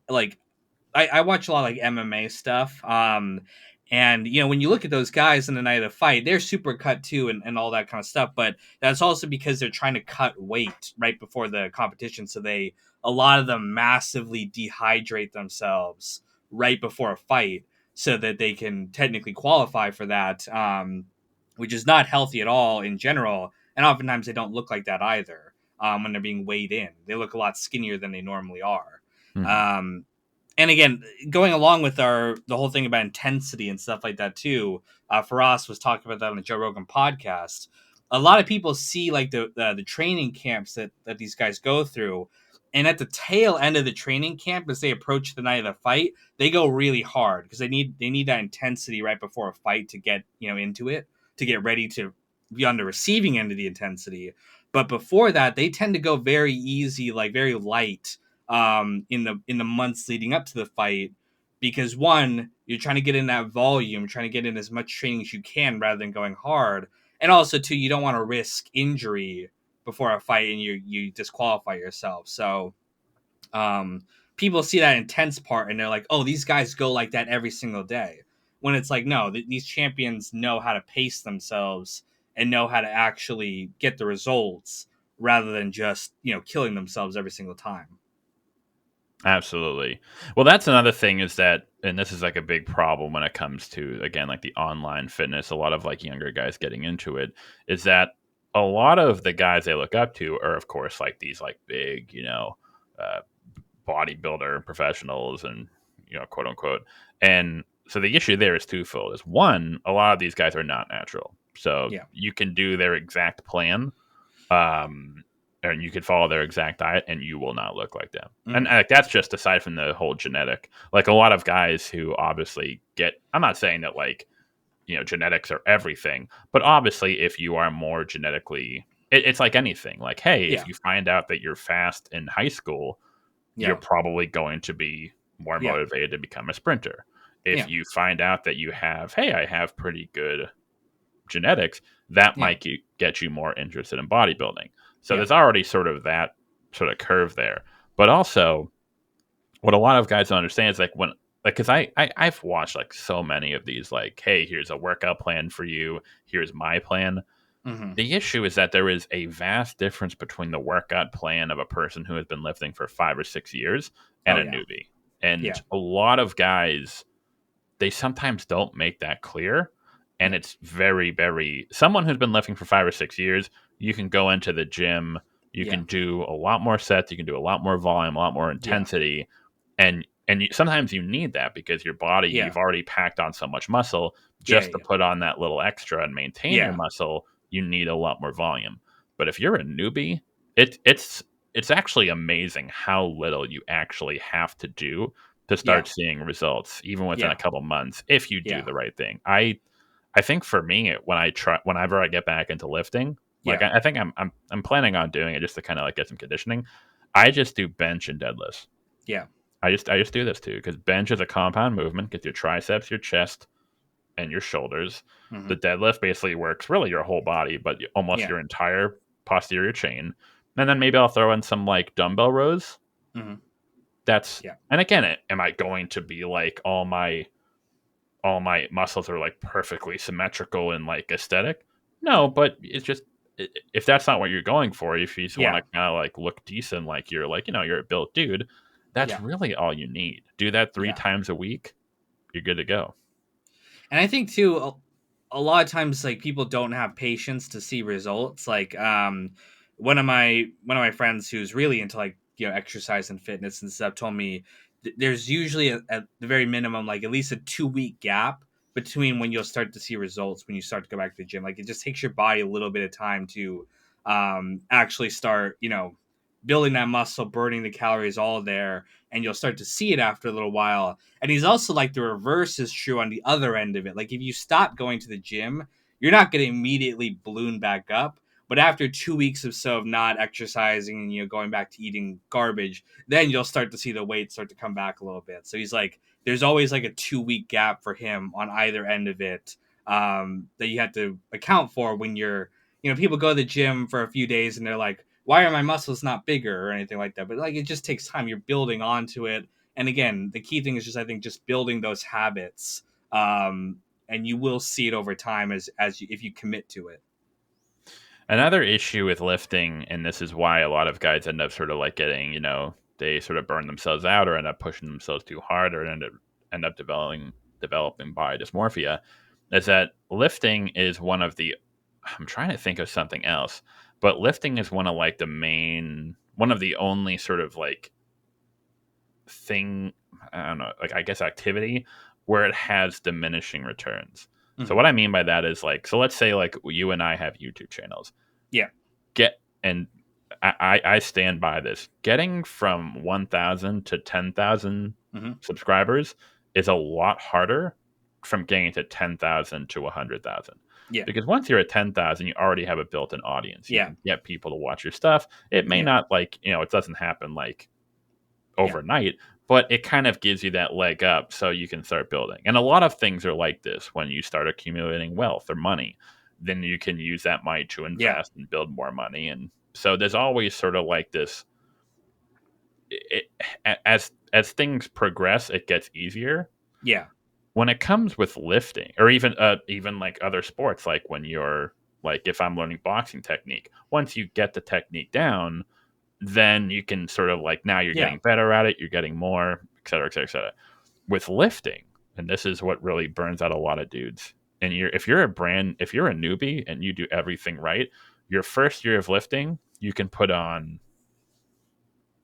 I watch a lot of like MMA stuff. And when you look at those guys in the night of the fight, they're super cut too, and all that kind of stuff. But that's also because they're trying to cut weight right before the competition, so a lot of them massively dehydrate themselves right before a fight, so that they can technically qualify for that. Which is not healthy at all in general, and oftentimes they don't look like that either. When they're being weighed in, they look a lot skinnier than they normally are. Mhm. Um, and again, going along with the whole thing about intensity and stuff like that too. Faraz was talking about that on the Joe Rogan podcast. A lot of people see like the training camps that these guys go through, and at the tail end of the training camp, as they approach the night of the fight, they go really hard because they need that intensity right before a fight to get into it, to get ready to be on the receiving end of the intensity. But before that, they tend to go very easy, like very light, in the months leading up to the fight, because one, you're trying to get in that volume, trying to get in as much training as you can rather than going hard, and also two, you don't want to risk injury before a fight and you disqualify yourself. So, um, people see that intense part and they're like, oh, these guys go like that every single day. When it's like, no, these champions know how to pace themselves and know how to actually get the results rather than just, killing themselves every single time. Absolutely. Well, that's another thing is that, and this is like a big problem when it comes to, again, like the online fitness, a lot of like younger guys getting into it, is that a lot of the guys they look up to are, of course, like these like big, uh, bodybuilder professionals and, quote unquote. And so the issue there is twofold. Is one, a lot of these guys are not natural. So Yeah. you can do their exact plan, um, and you could follow their exact diet, and you will not look like them. And Mm-hmm. like that's just aside from the whole genetic. Like a lot of guys who obviously get. I'm not saying that like genetics are everything, but obviously if you are more genetically, it's like anything. Like hey, if Yeah. you find out that you're fast in high school, you're Yeah. probably going to be more Yeah. motivated to become a sprinter. If Yeah. you find out that you have, hey, I have pretty good genetics, that Yeah. might get you more interested in bodybuilding. So Yeah. there's already sort of that sort of curve there. But also, what a lot of guys don't understand is like when, like, because I've watched like so many of these, like, hey, here's a workout plan for you, here's my plan. Mm-hmm. The issue is that there is a vast difference between the workout plan of a person who has been lifting for 5 or 6 years and Oh a yeah. newbie. And Yeah. a lot of guys, they sometimes don't make that clear. And Yeah. it's very, very, someone who's been lifting for 5 or 6 years, you can go into the gym, you Yeah. can do a lot more sets, you can do a lot more volume, a lot more Yeah. intensity. Sometimes you need that because your body, Yeah. you've already packed on so much muscle. Yeah. Just to put on that little extra and maintain your Yeah. muscle, you need a lot more volume. But if you're a newbie, it's actually amazing how little you actually have to do to Yeah. start seeing results, even within a Yeah. couple months, if you do Yeah. the right thing. I think for me, whenever I get back into lifting, like Yeah. I think I'm planning on doing it just to kind of like get some conditioning. I just do bench and deadlifts. Yeah. I just do this too because bench is a compound movement, gets your triceps, your chest, and your shoulders. Mm-hmm. The deadlift basically works really your whole body, but almost Yeah. your entire posterior chain. And then maybe I'll throw in some like dumbbell rows. Mm-hmm. That's Yeah. and again, am I going to be like all my muscles are like perfectly symmetrical and like aesthetic? No, but it's just if that's not what you're going for, if you just want Yeah. to kind of like look decent, like you're a built dude, that's Yeah. really all you need. Do that three Yeah. times a week, you're good to go. And I think too, a lot of times like people don't have patience to see results. Like one of my friends who's really into like exercise and fitness and stuff told me there's usually at the very minimum like at least a 2 week gap between when you'll start to see results when you start to go back to the gym. Like it just takes your body a little bit of time to actually start building that muscle, burning the calories all there, and you'll start to see it after a little while. And he's also like the reverse is true on the other end of it. Like if you stop going to the gym, you're not going to immediately balloon back up. But after 2 weeks or so of not exercising and going back to eating garbage, then you'll start to see the weight start to come back a little bit. So he's like, there's always like a 2 week gap for him on either end of it that you have to account for when you're, people go to the gym for a few days and they're like, why are my muscles not bigger or anything like that? But like it just takes time. You're building onto it, and again, the key thing is just I think just building those habits, and you will see it over time as you, if you commit to it. Another issue with lifting, and this is why a lot of guys end up sort of like getting, they sort of burn themselves out or end up pushing themselves too hard or end up developing body dysmorphia, is that lifting is one of the. I'm trying to think of something else, but lifting is one of the only sort of like thing, I don't know, like I guess activity where it has diminishing returns. So Mm-hmm. what I mean by that is like, so let's say like you and I have YouTube channels. Yeah. Get and I stand by this. Getting from 1,000 to 10,000 Mm-hmm. subscribers is a lot harder from getting to 10,000 to 100,000. Yeah. Because once you're at 10,000, you already have a built-in audience. You Yeah. can get people to watch your stuff. It may Yeah. not like, it doesn't happen like Yeah. overnight, but it kind of gives you that leg up so you can start building. And a lot of things are like this. When you start accumulating wealth or money, then you can use that money to Yeah. invest and build more money. And so there's always sort of like this as things progress, it gets easier. Yeah. When it comes with lifting, or even like other sports, like when you're like if I'm learning boxing technique, once you get the technique down, then you can sort of like now you're Yeah. getting better at it, you're getting more, et cetera, et cetera, et cetera. With lifting, and this is what really burns out a lot of dudes. And if you're a newbie and you do everything right, your first year of lifting, you can put on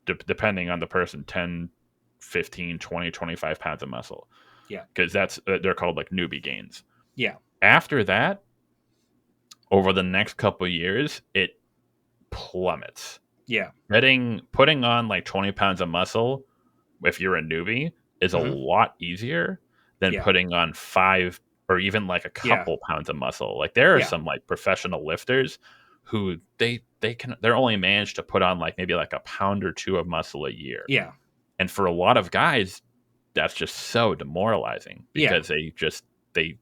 depending on the person 10, 15, 20, 25 pounds of muscle Yeah. because that's they're called like newbie gains. Yeah. After that, over the next couple of years, it plummets. Yeah. Putting on like 20 pounds of muscle if you're a newbie is a Hmm. lot easier than Yeah. putting on 5 or even like a Yeah. couple pounds of muscle. Like there are Yeah. some like professional lifters who they're only managed to put on like maybe like a pound or two of muscle a year. Yeah. And for a lot of guys, that's just so demoralizing Yeah. because they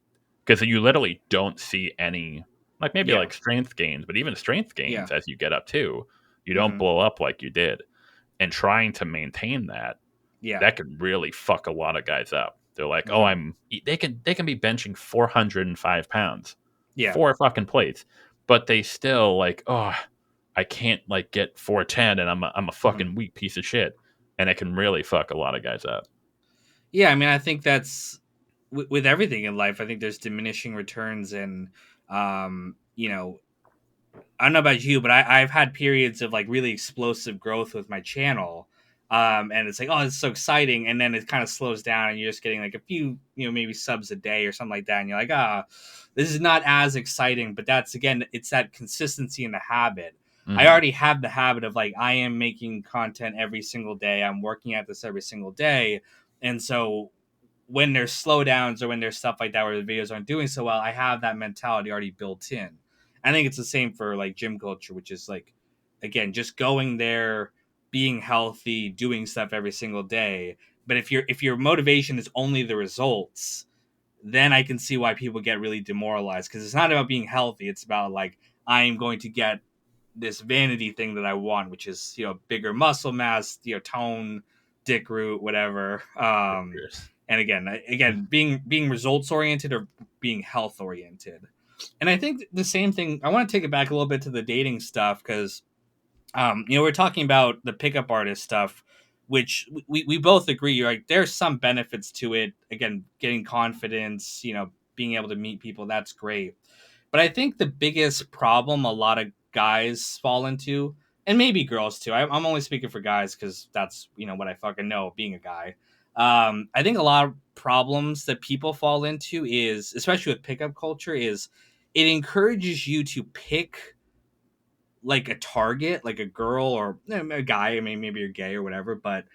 because you literally don't see any like maybe Yeah. like strength gains, but even strength Yeah. gains as you get up too, you don't Hmm. blow up like you did. And trying to maintain Yeah. that can really fuck a lot of guys up. They're like, oh, Hmm. they can be benching 405 pounds, Yeah. 4 fucking plates, but they still like, oh, I can't like get 410, and I'm a Hmm. fucking weak piece of shit, and it can really fuck a lot of guys up. Yeah. I mean, I think that's with everything in life. I think there's diminishing returns, and you know, I don't know about you, but I've had periods of like really explosive growth with my channel. And it's like, oh, it's so exciting. And then it kind of slows down and you're just getting like a few, maybe subs a day or something like that. And you're like, this is not as exciting. But that's, again, it's that consistency in the habit. I Hmm. already have the habit of like, I am making content every single day. I'm working at this every single day. And so when there's slowdowns or when there's stuff like that where the videos aren't doing so well, I have that mentality already built in. I think it's the same for like gym culture, which is like, again, just going there, being healthy, doing stuff every single day. But if your motivation is only the results, then I can see why people get really demoralized because it's not about being healthy. It's about like I am going to get this vanity thing that I want, which is bigger muscle mass, tone, dick root, whatever. And again, being results oriented or being health oriented. And I think the same thing. I want to take it back a little bit to the dating stuff because we're talking about the pickup artist stuff, which we both agree, right? There's some benefits to it. Again, getting confidence, being able to meet people, that's great. But I think the biggest problem a lot of guys fall into, and maybe girls too. I'm only speaking for guys because that's what I fucking know, being a guy. I think a lot of problems that people fall into is, especially with pickup culture, is it encourages you to pick like a target, like a girl or a guy. I mean, maybe you're gay or whatever, but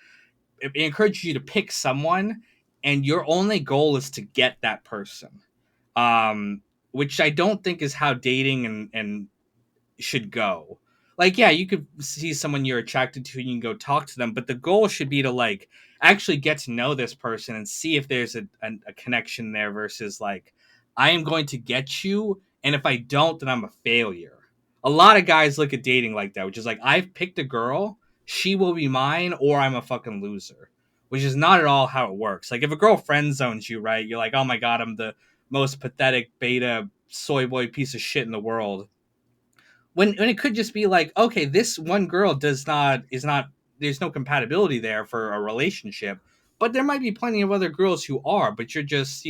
it encourages you to pick someone, and your only goal is to get that person. Um, which I don't think is how dating and should go. Like, yeah, you could see someone you're attracted to and you can go talk to them, but the goal should be to like actually get to know this person and see if there's a connection there versus like, I am going to get you, and if I don't, then I'm a failure. A lot of guys look at dating like that, which is like, I've picked a girl, she will be mine, or I'm a fucking loser. Which is not at all how it works. Like, if a girl friend zones you, right, you're like, oh my god, I'm the most pathetic beta soy boy piece of shit in the world, when it could just be like, okay, this one girl does not is not there's no compatibility there for a relationship, but there might be plenty of other girls who are, but you're just,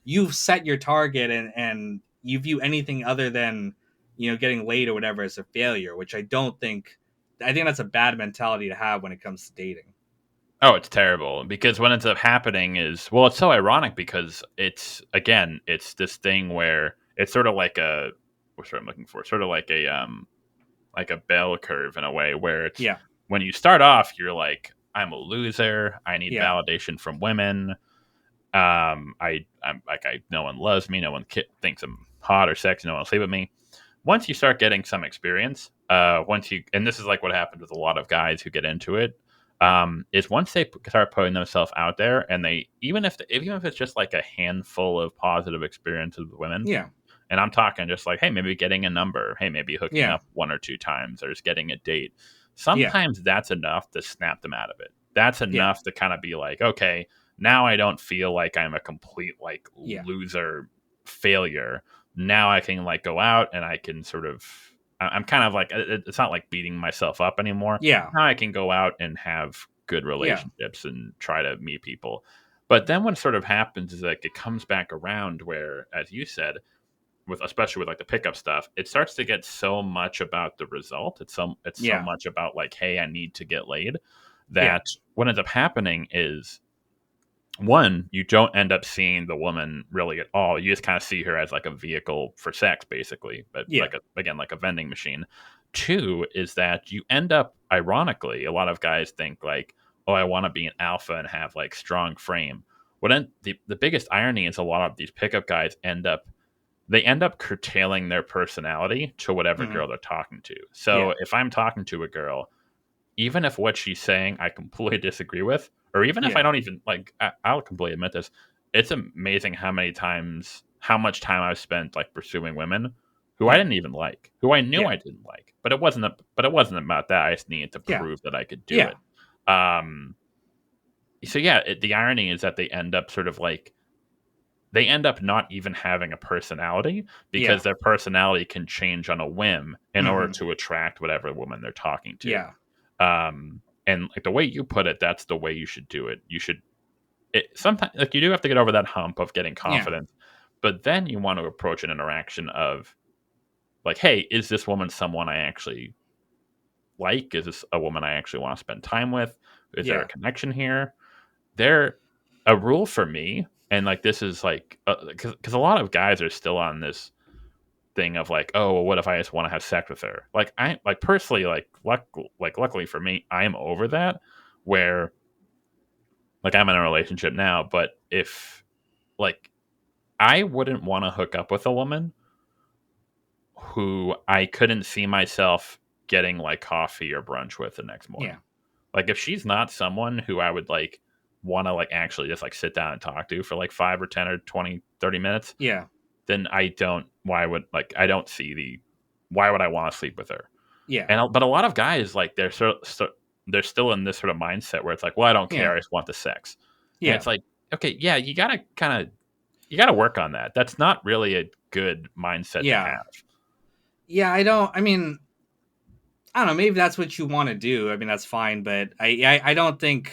you've set your target, and you view anything other than, getting laid or whatever as a failure, which I think that's a bad mentality to have when it comes to dating. Oh, it's terrible because what ends up happening is, well, it's so ironic because it's again, it's this thing where it's sort of like what's what I'm looking for, sort of like a bell curve in a way where it's Yeah. when you start off, you're like, I'm a loser, I need Yeah. validation from women, I'm like no one loves me, no one thinks I'm hot or sexy, no one will sleep with me. Once you start getting some experience, and this is like what happens with a lot of guys who get into it, is once they start putting themselves out there, and they even if it's just like a handful of positive experiences with women, Yeah. and I'm talking just like, hey, maybe getting a number, hey, maybe hooking Yeah. up 1 or 2 times, or just getting a date, Yeah. sometimes that's enough to snap them out of it. That's Yeah. enough to kind of be like, okay, now I don't feel like I'm a complete like Yeah. loser failure. Now I can like go out and I can sort of I'm kind of like it's not like beating myself up anymore. Yeah. Now I can go out and have good Yeah. relationships and try to meet people. But then what sort of happens is like it comes back around where, as you said, with especially with like the pickup stuff, it starts to get so much about the result. It's so Yeah. much about like, hey, I need to get laid, Yeah. that what ends up happening is one, you don't end up seeing the woman really at all. You just kind of see her as like a vehicle for sex, basically, but Yeah. like again, like a vending machine. Two is that you end up, ironically, a lot of guys think like, oh, I want to be an alpha and have like strong frame. The biggest irony is a lot of these pickup guys end up curtailing their personality to whatever Hmm. girl they're talking to. So Yeah. if I'm talking to a girl, even if what she's saying I completely disagree with, or even if I Yeah. don't even like, I'll completely admit this. It's amazing how much time I've spent like pursuing women who I Yeah. didn't even like, who I knew Yeah. I didn't like, but it wasn't about that. I just needed to Yeah. prove that I could do Yeah. it. Um, so yeah, the irony is that they end up not even having a personality Yeah. because their personality can change on a whim in order Hmm. to attract whatever woman they're talking to. Yeah. And like the way you put it, that's the way you should do it. Sometimes like you do have to get over that hump of getting Yeah. confidence, but then you want to approach an interaction of like, hey, is this woman someone I actually like? Is this a woman I actually want to spend time with? Is there a Yeah. connection here? There, a rule for me, and like this is like because a lot of guys are still on this thing of like, oh, well, what if I just want to have sex with her? Like I like personally luckily for me, I am over that where like I'm in a relationship now, but if like I wouldn't want to hook up with a woman who I couldn't see myself getting like coffee or brunch with the next Yeah. morning. Like if she's not someone who I would like want to like actually just like sit down and talk to for like 5 or 10 or 20, 30 minutes, Yeah. then I don't see the why would I want to sleep with her? Yeah. But a lot of guys like they're still in this sort of mindset where it's like, well, I don't care, Yeah. I just want the sex. And Yeah. it's like, okay, yeah, you got to work on that. That's not really a good mindset to Yeah. have. Yeah. I mean, I don't know. Maybe that's what you want to do. I mean, that's fine, but I don't think.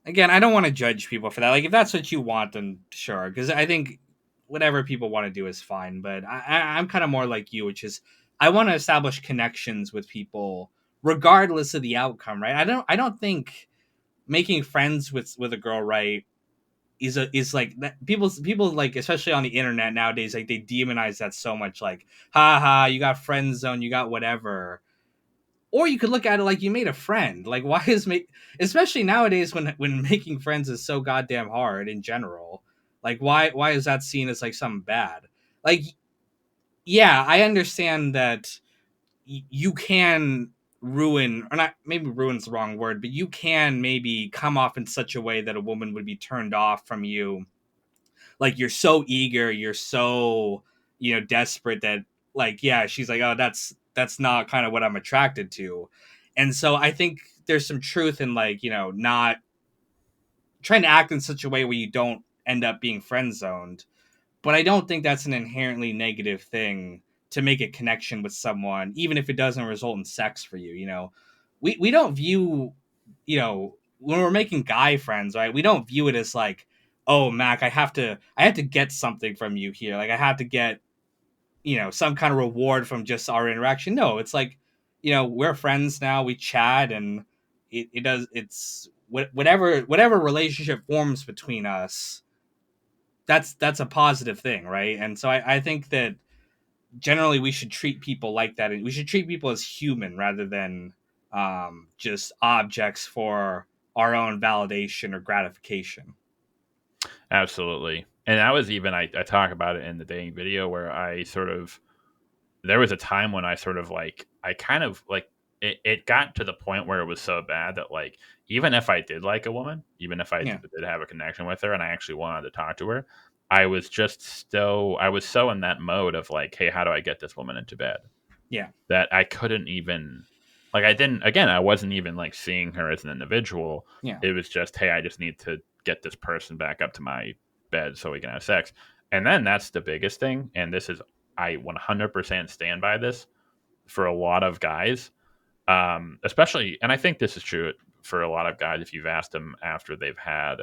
Again, I don't want to judge people for that. Like, if that's what you want, then sure. Because I think whatever people want to do is fine. But I'm kind of more like you, which is I want to establish connections with people regardless of the outcome. Right? I don't think making friends with a girl, right, is like that. People like, especially on the internet nowadays, like they demonize that so much. Like, haha, you got friend zone, you got whatever. Or you could look at it like you made a friend. Like, why is make, especially nowadays when making friends is so goddamn hard in general. Like, why is that seen as like something bad? Like, yeah, I understand that you can ruin, or not, maybe ruin's the wrong word, but you can maybe come off in such a way that a woman would be turned off from you. Like, you're so eager, you're so, desperate that, like, yeah, she's like, oh, that's not kind of what I'm attracted to. And so I think there's some truth in, like, not trying to act in such a way where you don't end up being friend zoned. But I don't think that's an inherently negative thing to make a connection with someone, even if it doesn't result in sex for you. We don't view, when we're making guy friends, right? We don't view it as like, oh, Mac, I have to get something from you here. Like, I have to get, some kind of reward from just our interaction. No, it's like, we're friends now. We chat, and it's whatever relationship forms between us. That's a positive thing, right? And so I think that generally we should treat people like that, and we should treat people as human rather than just objects for our own validation or gratification. Absolutely. And that was even I talk about it in the dating video where I sort of there was a time when I sort of like I kind of like it got to the point where it was so bad that like even if I did like a woman, even if Yeah, did have a connection with her and I actually wanted to talk to her, I was so in that mode of like, hey, how do I get this woman into bed? yeah, That I couldn't even. like I didn't, again, I wasn't even like seeing her as an individual. Yeah. It was just, hey, I just need to get this person back up to my bed so we can have sex. And then that's the biggest thing. And this is, I 100% stand by this for a lot of guys, especially, and I think this is true for a lot of guys if you've asked them after they've had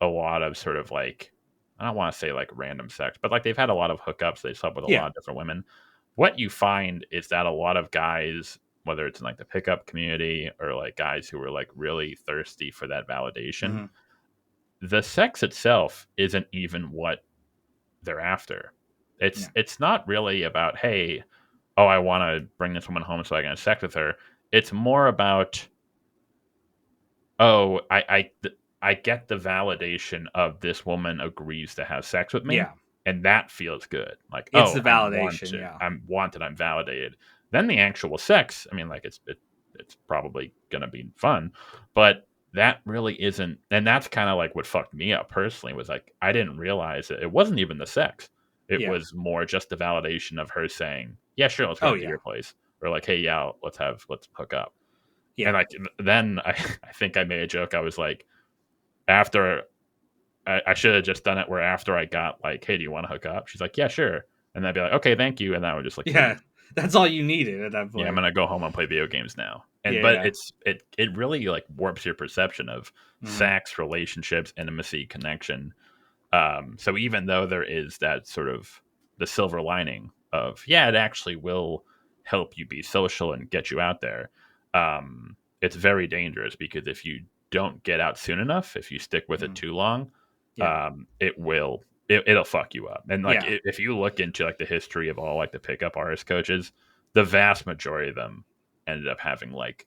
a lot of sort of like, I don't want to say like random sex, but like they've had a lot of hookups, they slept with a lot Yeah. of different women. What you find is that a lot of guys, whether it's in like the pickup community or like guys who are like really thirsty for that validation, Hmm. the sex itself isn't even what they're after. It's Yeah. it's not really about, hey, oh, I want to bring this woman home so I can have sex with her. It's more about, oh, I get the validation of this woman agrees to have sex with me, Yeah. and that feels good. Like, It's oh, the I'm validation. wanted. Yeah. I'm wanted. I'm validated. Then the actual sex. I mean, like it's probably gonna be fun, but that really isn't. And that's kind of like what fucked me up personally. Was like I didn't realize that it wasn't even the sex. It Yeah. was more just the validation of her saying, "Yeah, sure, let's go Oh to yeah. your place," or like, "Hey, yeah, let's hook up." And Yeah. like then I think I made a joke. I was like, after I should have just done it where after I got like, hey, do you want to hook up? She's like, yeah, sure. And I'd be like, okay, thank you. And then I would just like Yeah. leave. That's all you needed at that Yeah, I'm point. gonna go home and play video games now. And Yeah. but Yeah. it really like warps your perception of Hmm. sex, relationships, intimacy, connection. So even though there is that sort of the silver lining of, yeah, it actually will help you be social and get you out there, it's very dangerous because if you don't get out soon enough, if you stick with it Hmm. too long, Yeah. it'll fuck you up. And like Yeah. if you look into like the history of all like the pickup artist coaches, the vast majority of them ended up having like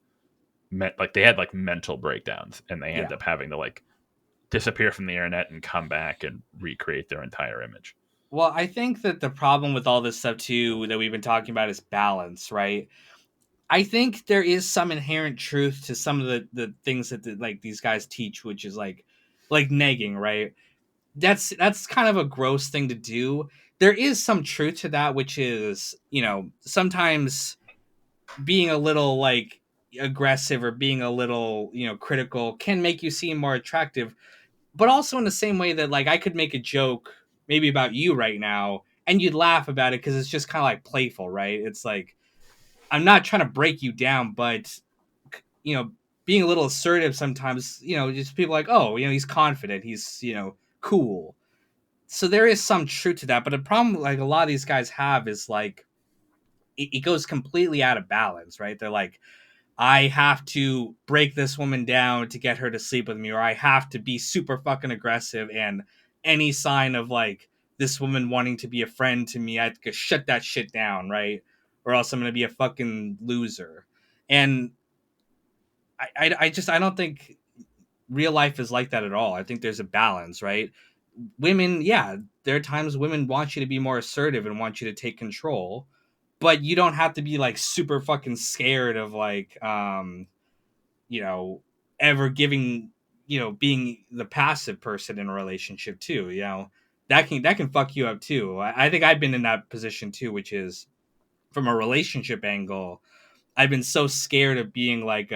they had like mental breakdowns and they ended Yeah. up having to like disappear from the internet and come back and recreate their entire image. Well, I think that the problem with all this stuff too that we've been talking about is balance, right? I think there is some inherent truth to some of the things that like these guys teach, which is like negging, right? That's kind of a gross thing to do. There is some truth to that, which is, sometimes being a little like aggressive or being a little, critical can make you seem more attractive, but also in the same way that like I could make a joke maybe about you right now and you'd laugh about it because it's just kind of like playful, right? It's like I'm not trying to break you down, but you know, being a little assertive sometimes, just people like, oh, he's confident, he's cool. So there is some truth to that, but the problem like a lot of these guys have is like it goes completely out of balance, right? They're like, I have to break this woman down to get her to sleep with me, or I have to be super fucking aggressive, and any sign of like this woman wanting to be a friend to me, I have to shut that shit down, right? Or else I'm gonna be a fucking loser. And I don't think real life is like that at all. I think there's a balance, right? Women, yeah, there are times women want you to be more assertive and want you to take control, but you don't have to be like super fucking scared of like you know, ever giving, being the passive person in a relationship too, that can fuck you up too. I think I've been in that position too, which is from a relationship angle. I've been so scared of being like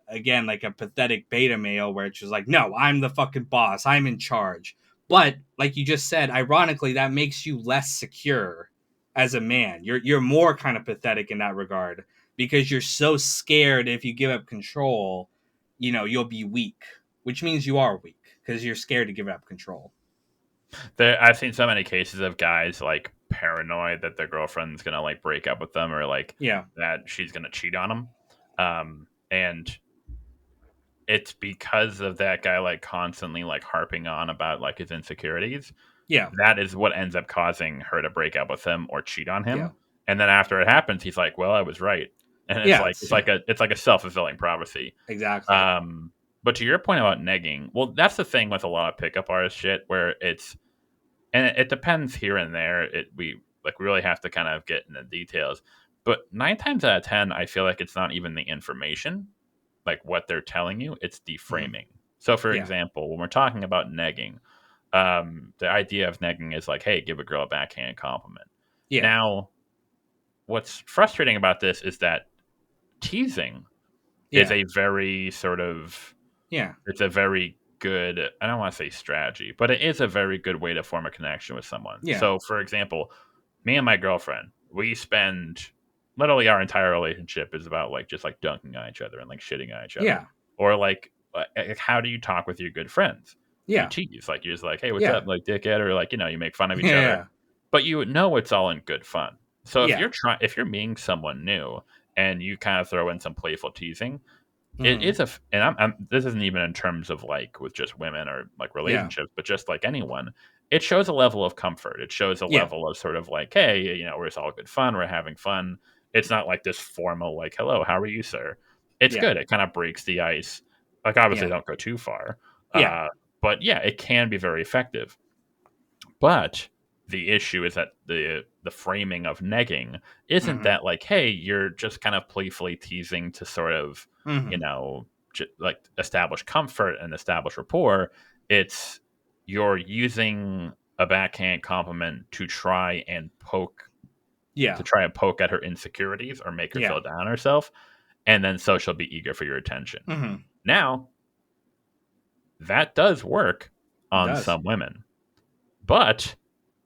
again like a pathetic beta male where it's just like, no, I'm the fucking boss, I'm in charge. But like you just said, ironically, that makes you less secure as a man. You're more kind of pathetic in that regard because you're so scared if you give up control, you'll be weak, which means you are weak because you're scared to give up control. I've seen so many cases of guys like paranoid that their girlfriend's gonna like break up with them or like Yeah. that she's gonna cheat on them, and it's because of that guy like constantly like harping on about like his insecurities. Yeah. That is what ends up causing her to break up with him or cheat on Yeah. him. And then after it happens, he's like, "Well, I was right," and it's Yeah. like it's like a self fulfilling prophecy. Exactly. Um, but to your point about negging, well, that's the thing with a lot of pickup artist shit where it's, and it depends here and there. We like really have to kind of get into details. But 9 times out of 10, I feel like it's not even the information, like what they're telling you, it's the Hmm. framing. So, for Yeah. example, when we're talking about negging, the idea of negging is like, hey, give a girl a backhand compliment. Yeah. Now, what's frustrating about this is that teasing is Yeah. a very sort of Yeah. it's a very good, I don't want to say strategy, but it is a very good way to form a connection with someone. Yeah. So for example, me and my girlfriend, we spend literally our entire relationship is about like just like dunking on each other and like shitting on each other. Yeah. Or like how do you talk with your good friends? You Yeah. tease, like you're just like, hey, what's Yeah. up, like dickhead, or like, you make fun of each other, Yeah. but you know it's all in good fun. So Yeah. if you're meeting someone new and you kind of throw in some playful teasing, it Hmm. is and this isn't even in terms of like with just women or like Yeah. relationships, but just like anyone, it shows a level of comfort. It shows a Yeah. level of sort of like, hey, it's all good fun. We're having fun. It's not like this formal, like, hello, how are you, sir? It's Yeah. good. It kind of breaks the ice. Like, obviously, Yeah. don't go too far. Yeah. But yeah, it can be very effective. But the issue is that the framing of negging isn't Hmm. that like, hey, you're just kind of playfully teasing to sort of, you Hmm. know, like establish comfort and establish rapport. It's you're using a backhand compliment Yeah. to try and poke at her insecurities or make her Yeah. feel down on herself, and then so she'll be eager for your attention. Hmm. Now, that does work It on does. some women, but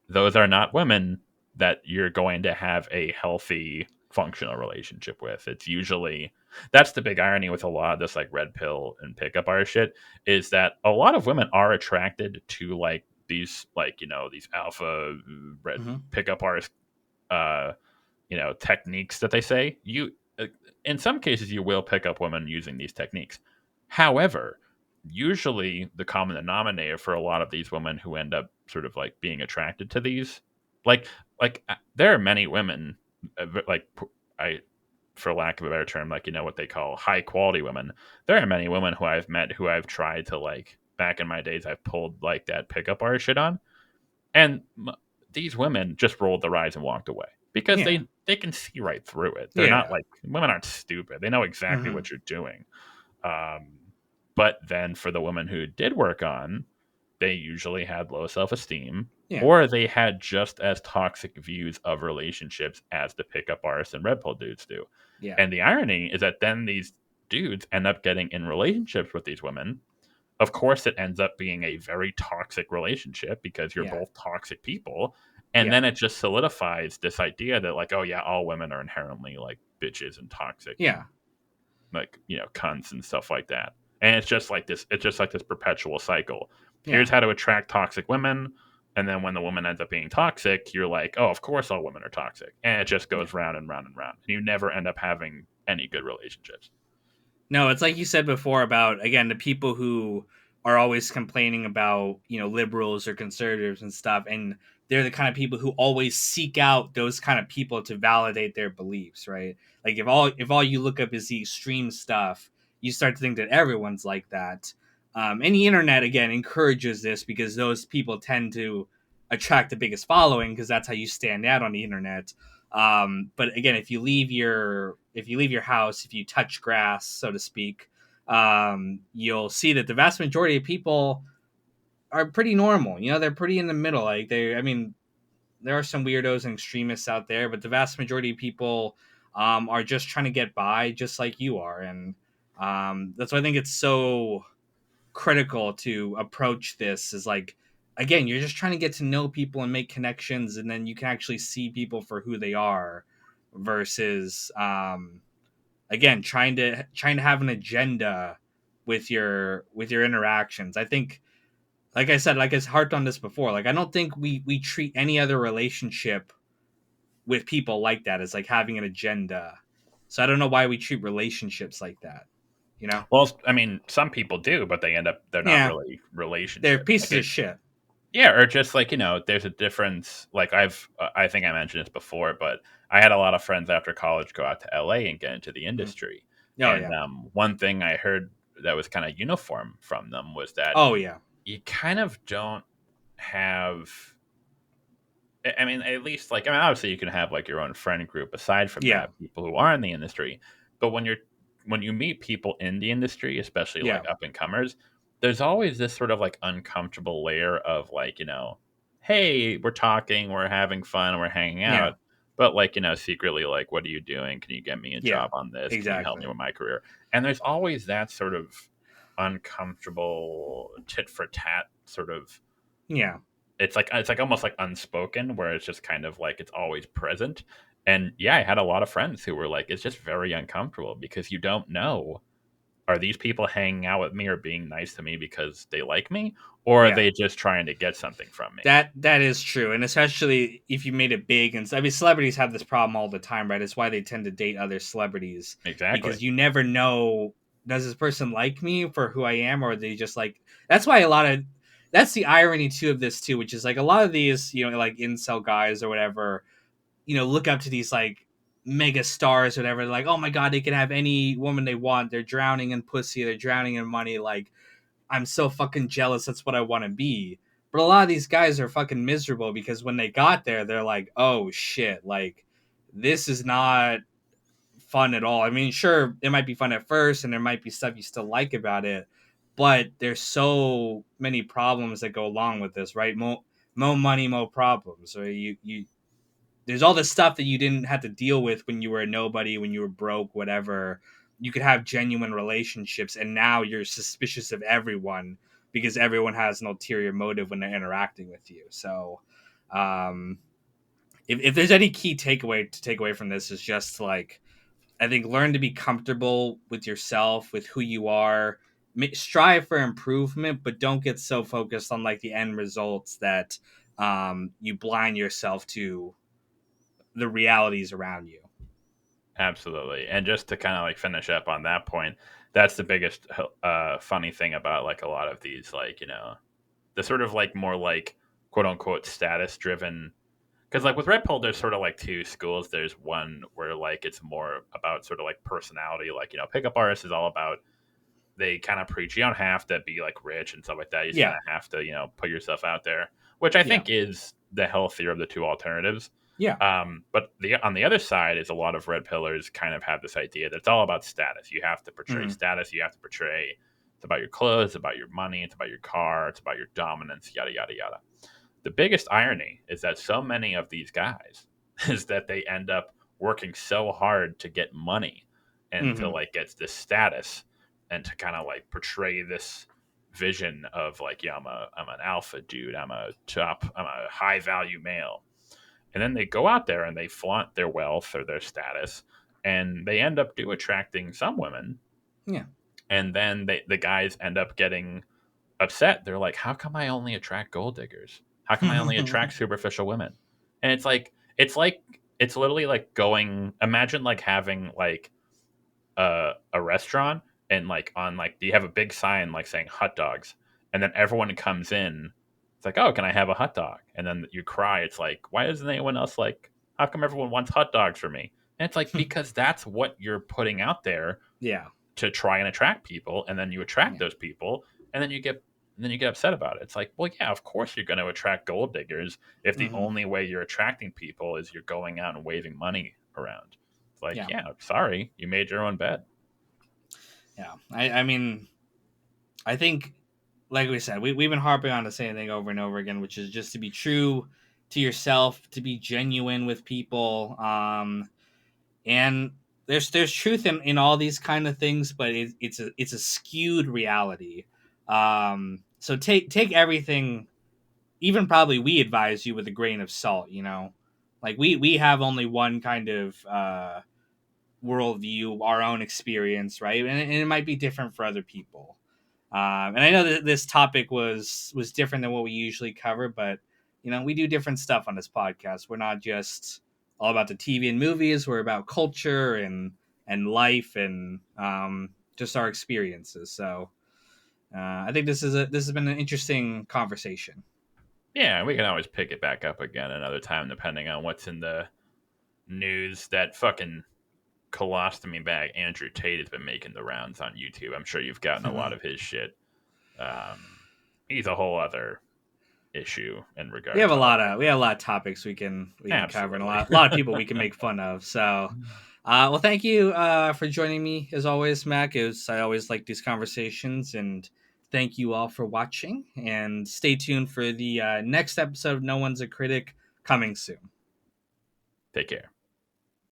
those are not women that you're going to have a healthy functional relationship with. It's usually that's the big irony with a lot of this like red pill and pickup artist shit is that a lot of women are attracted to like these like these alpha red Hmm. pickup artist uh techniques that they say in some cases you will pick up women using these techniques. However, usually the common denominator for a lot of these women who end up sort of like being attracted to these like there are many women like I for lack of a better term, like what they call high quality women. There are many women who I've met who I've tried to like back in my days I've pulled like that pickup artist shit on, and these women just rolled their eyes and walked away because Yeah. they can see right through it. They're not Yeah. like women aren't stupid. They know exactly Hmm. what you're doing. Um, but then for the women who did work on, they usually had low self esteem Yeah. or they had just as toxic views of relationships as the pickup artists and red pill dudes do. Yeah. And the irony is that then these dudes end up getting in relationships with these women. Of course, it ends up being a very toxic relationship because you're Yeah. both toxic people. And Yeah. then it just solidifies this idea that, like, oh, yeah, all women are inherently like bitches and toxic and Yeah. like, cunts and stuff like that. And it's just like this perpetual cycle. Yeah. Here's how to attract toxic women. And then when the woman ends up being toxic, you're like, oh, of course all women are toxic. And it just Yeah. goes round and round and round. And you never end up having any good relationships. No, it's like you said before about again the people who are always complaining about liberals or conservatives and stuff, and they're the kind of people who always seek out those kind of people to validate their beliefs, right? Like if all you look up is the extreme stuff, you start to think that everyone's like that. And the internet again encourages this because those people tend to attract the biggest following because that's how you stand out on the internet. But again, if you leave your house, if you touch grass, so to speak, you'll see that the vast majority of people are pretty normal. They're pretty in the middle. Like I mean, there are some weirdos and extremists out there, but the vast majority of people are just trying to get by, just like you are, and that's why I think it's so critical to approach this. Is like again, you're just trying to get to know people and make connections, and then you can actually see people for who they are versus again trying to have an agenda with your interactions. I think, like I said, like I harped on this before, like I don't think we treat any other relationship with people like that as like having an agenda. So I don't know why we treat relationships like that, you know? Well, I mean, some people do, but they're not Yeah, really they're relationships. pieces Like, of shit. yeah, or just like there's a difference. Like I think I mentioned this before, but I had a lot of friends after college go out to LA and get into the Mhm. industry. Oh And yeah. one thing I heard that was kind of uniform from them was that Oh yeah. you kind of don't have. I mean, at least like, I mean, obviously you can have like your own friend group aside from Yeah. that, people who are in the industry. But when you meet people in the industry, especially Yeah. like up and comers, there's always this sort of like uncomfortable layer of like, hey, we're talking, we're having fun, we're hanging Yeah. out. but like, secretly, like, what are you doing? Can you get me a Yeah, job on this? Can you help me exactly. with my career? And there's always that sort of uncomfortable tit for tat sort of, Yeah. it's like almost like unspoken, where it's just kind of like it's always present. And yeah, I had a lot of friends who were like, it's just very uncomfortable because you don't know, are these people hanging out with me or being nice to me because they like me, or are Yeah. they just trying to get something from me? That is true, and especially if you made it big. And I mean, celebrities have this problem all the time, right? It's why they tend to date other celebrities, Exactly. because you never know, does this person like me for who I am, or are they just like. That's why a lot of that's the irony too of this too, which is like a lot of these, like incel guys or whatever, look up to these like mega stars or whatever. Like, oh my god, they can have any woman they want. They're drowning in pussy. They're drowning in money. Like, I'm so fucking jealous. That's what I want to be. But a lot of these guys are fucking miserable because when they got there, they're like, oh shit, like this is not fun at all. I mean, sure, it might be fun at first and there might be stuff you still like about it, but there's so many problems that go along with this, right? More money, more problems. So you there's all this stuff that you didn't have to deal with when you were a nobody, when you were broke, whatever. You could have genuine relationships, and now you're suspicious of everyone because everyone has an ulterior motive when they're interacting with you. So, um, if there's any key takeaway to take away from this, is just like, I think, learn to be comfortable with yourself, with who you are. Strive for improvement, but don't get so focused on like the end results that you blind yourself to the realities around you. Absolutely. And just to kind of like finish up on that point, that's the biggest funny thing about like a lot of these, like, the sort of like more like quote unquote status driven. Because like with Red Pill, there's sort of like two schools. There's one where like it's more about sort of like personality, like, pickup artists is all about, they kind of preach you don't have to be like rich and stuff like that. You just kind Yeah, of have to, put yourself out there, which I yeah, think is the healthier of the two alternatives. yeah. But on the other side is a lot of red pillars kind of have this idea that it's all about status. You have to portray Hmm. status. You have to portray, it's about your clothes, it's about your money, it's about your car, it's about your dominance, yada yada yada. The biggest irony is that so many of these guys is that they end up working so hard to get money and to Hmm. like get this status and to kind of like portray this vision of like, yeah, I'm an alpha dude, I'm a high value male. And then they go out there and they flaunt their wealth or their status, and they end up attracting some women. Yeah. And then the guys end up getting upset. They're like, how come I only attract gold diggers? How come I only attract superficial women? And it's literally like going, imagine like having like a restaurant, and like on like you have a big sign like saying hot dogs, and then everyone comes in, it's like, oh, can I have a hot dog? And then you cry, it's like, why isn't anyone else like, how come everyone wants hot dogs for me? And it's like, because that's what you're putting out there Yeah. to try and attract people, and then you attract Yeah. those people, and then you get upset about it. It's like, well, yeah, of course you're going to attract gold diggers if the Hmm. only way you're attracting people is you're going out and waving money around. It's like, Yeah. yeah, sorry, you made your own bed. Yeah. I mean, I think, like we said, we've been harping on the same thing over and over again, which is just to be true to yourself, to be genuine with people. And there's truth in all these kind of things, but it's a skewed reality. So take everything, even probably we advise you, with a grain of salt. Like we have only one kind of worldview, our own experience, right? And it might be different for other people. And I know that this topic was different than what we usually cover, but we do different stuff on this podcast. We're not just all about the TV and movies. We're about culture and life and just our experiences. So I think this has been an interesting conversation. Yeah, we can always pick it back up again another time, depending on what's in the news. That fucking colostomy bag Andrew Tate has been making the rounds on YouTube. I'm sure you've gotten a lot of his shit. Um, he's a whole other issue in regard to all of it. We have a lot of topics we can cover, and Absolutely. a lot of people we can make fun of. So, well, thank you for joining me as always, Mac. I always like these conversations, and thank you all for watching. And stay tuned for the next episode of No One's a Critic, coming soon. Take care.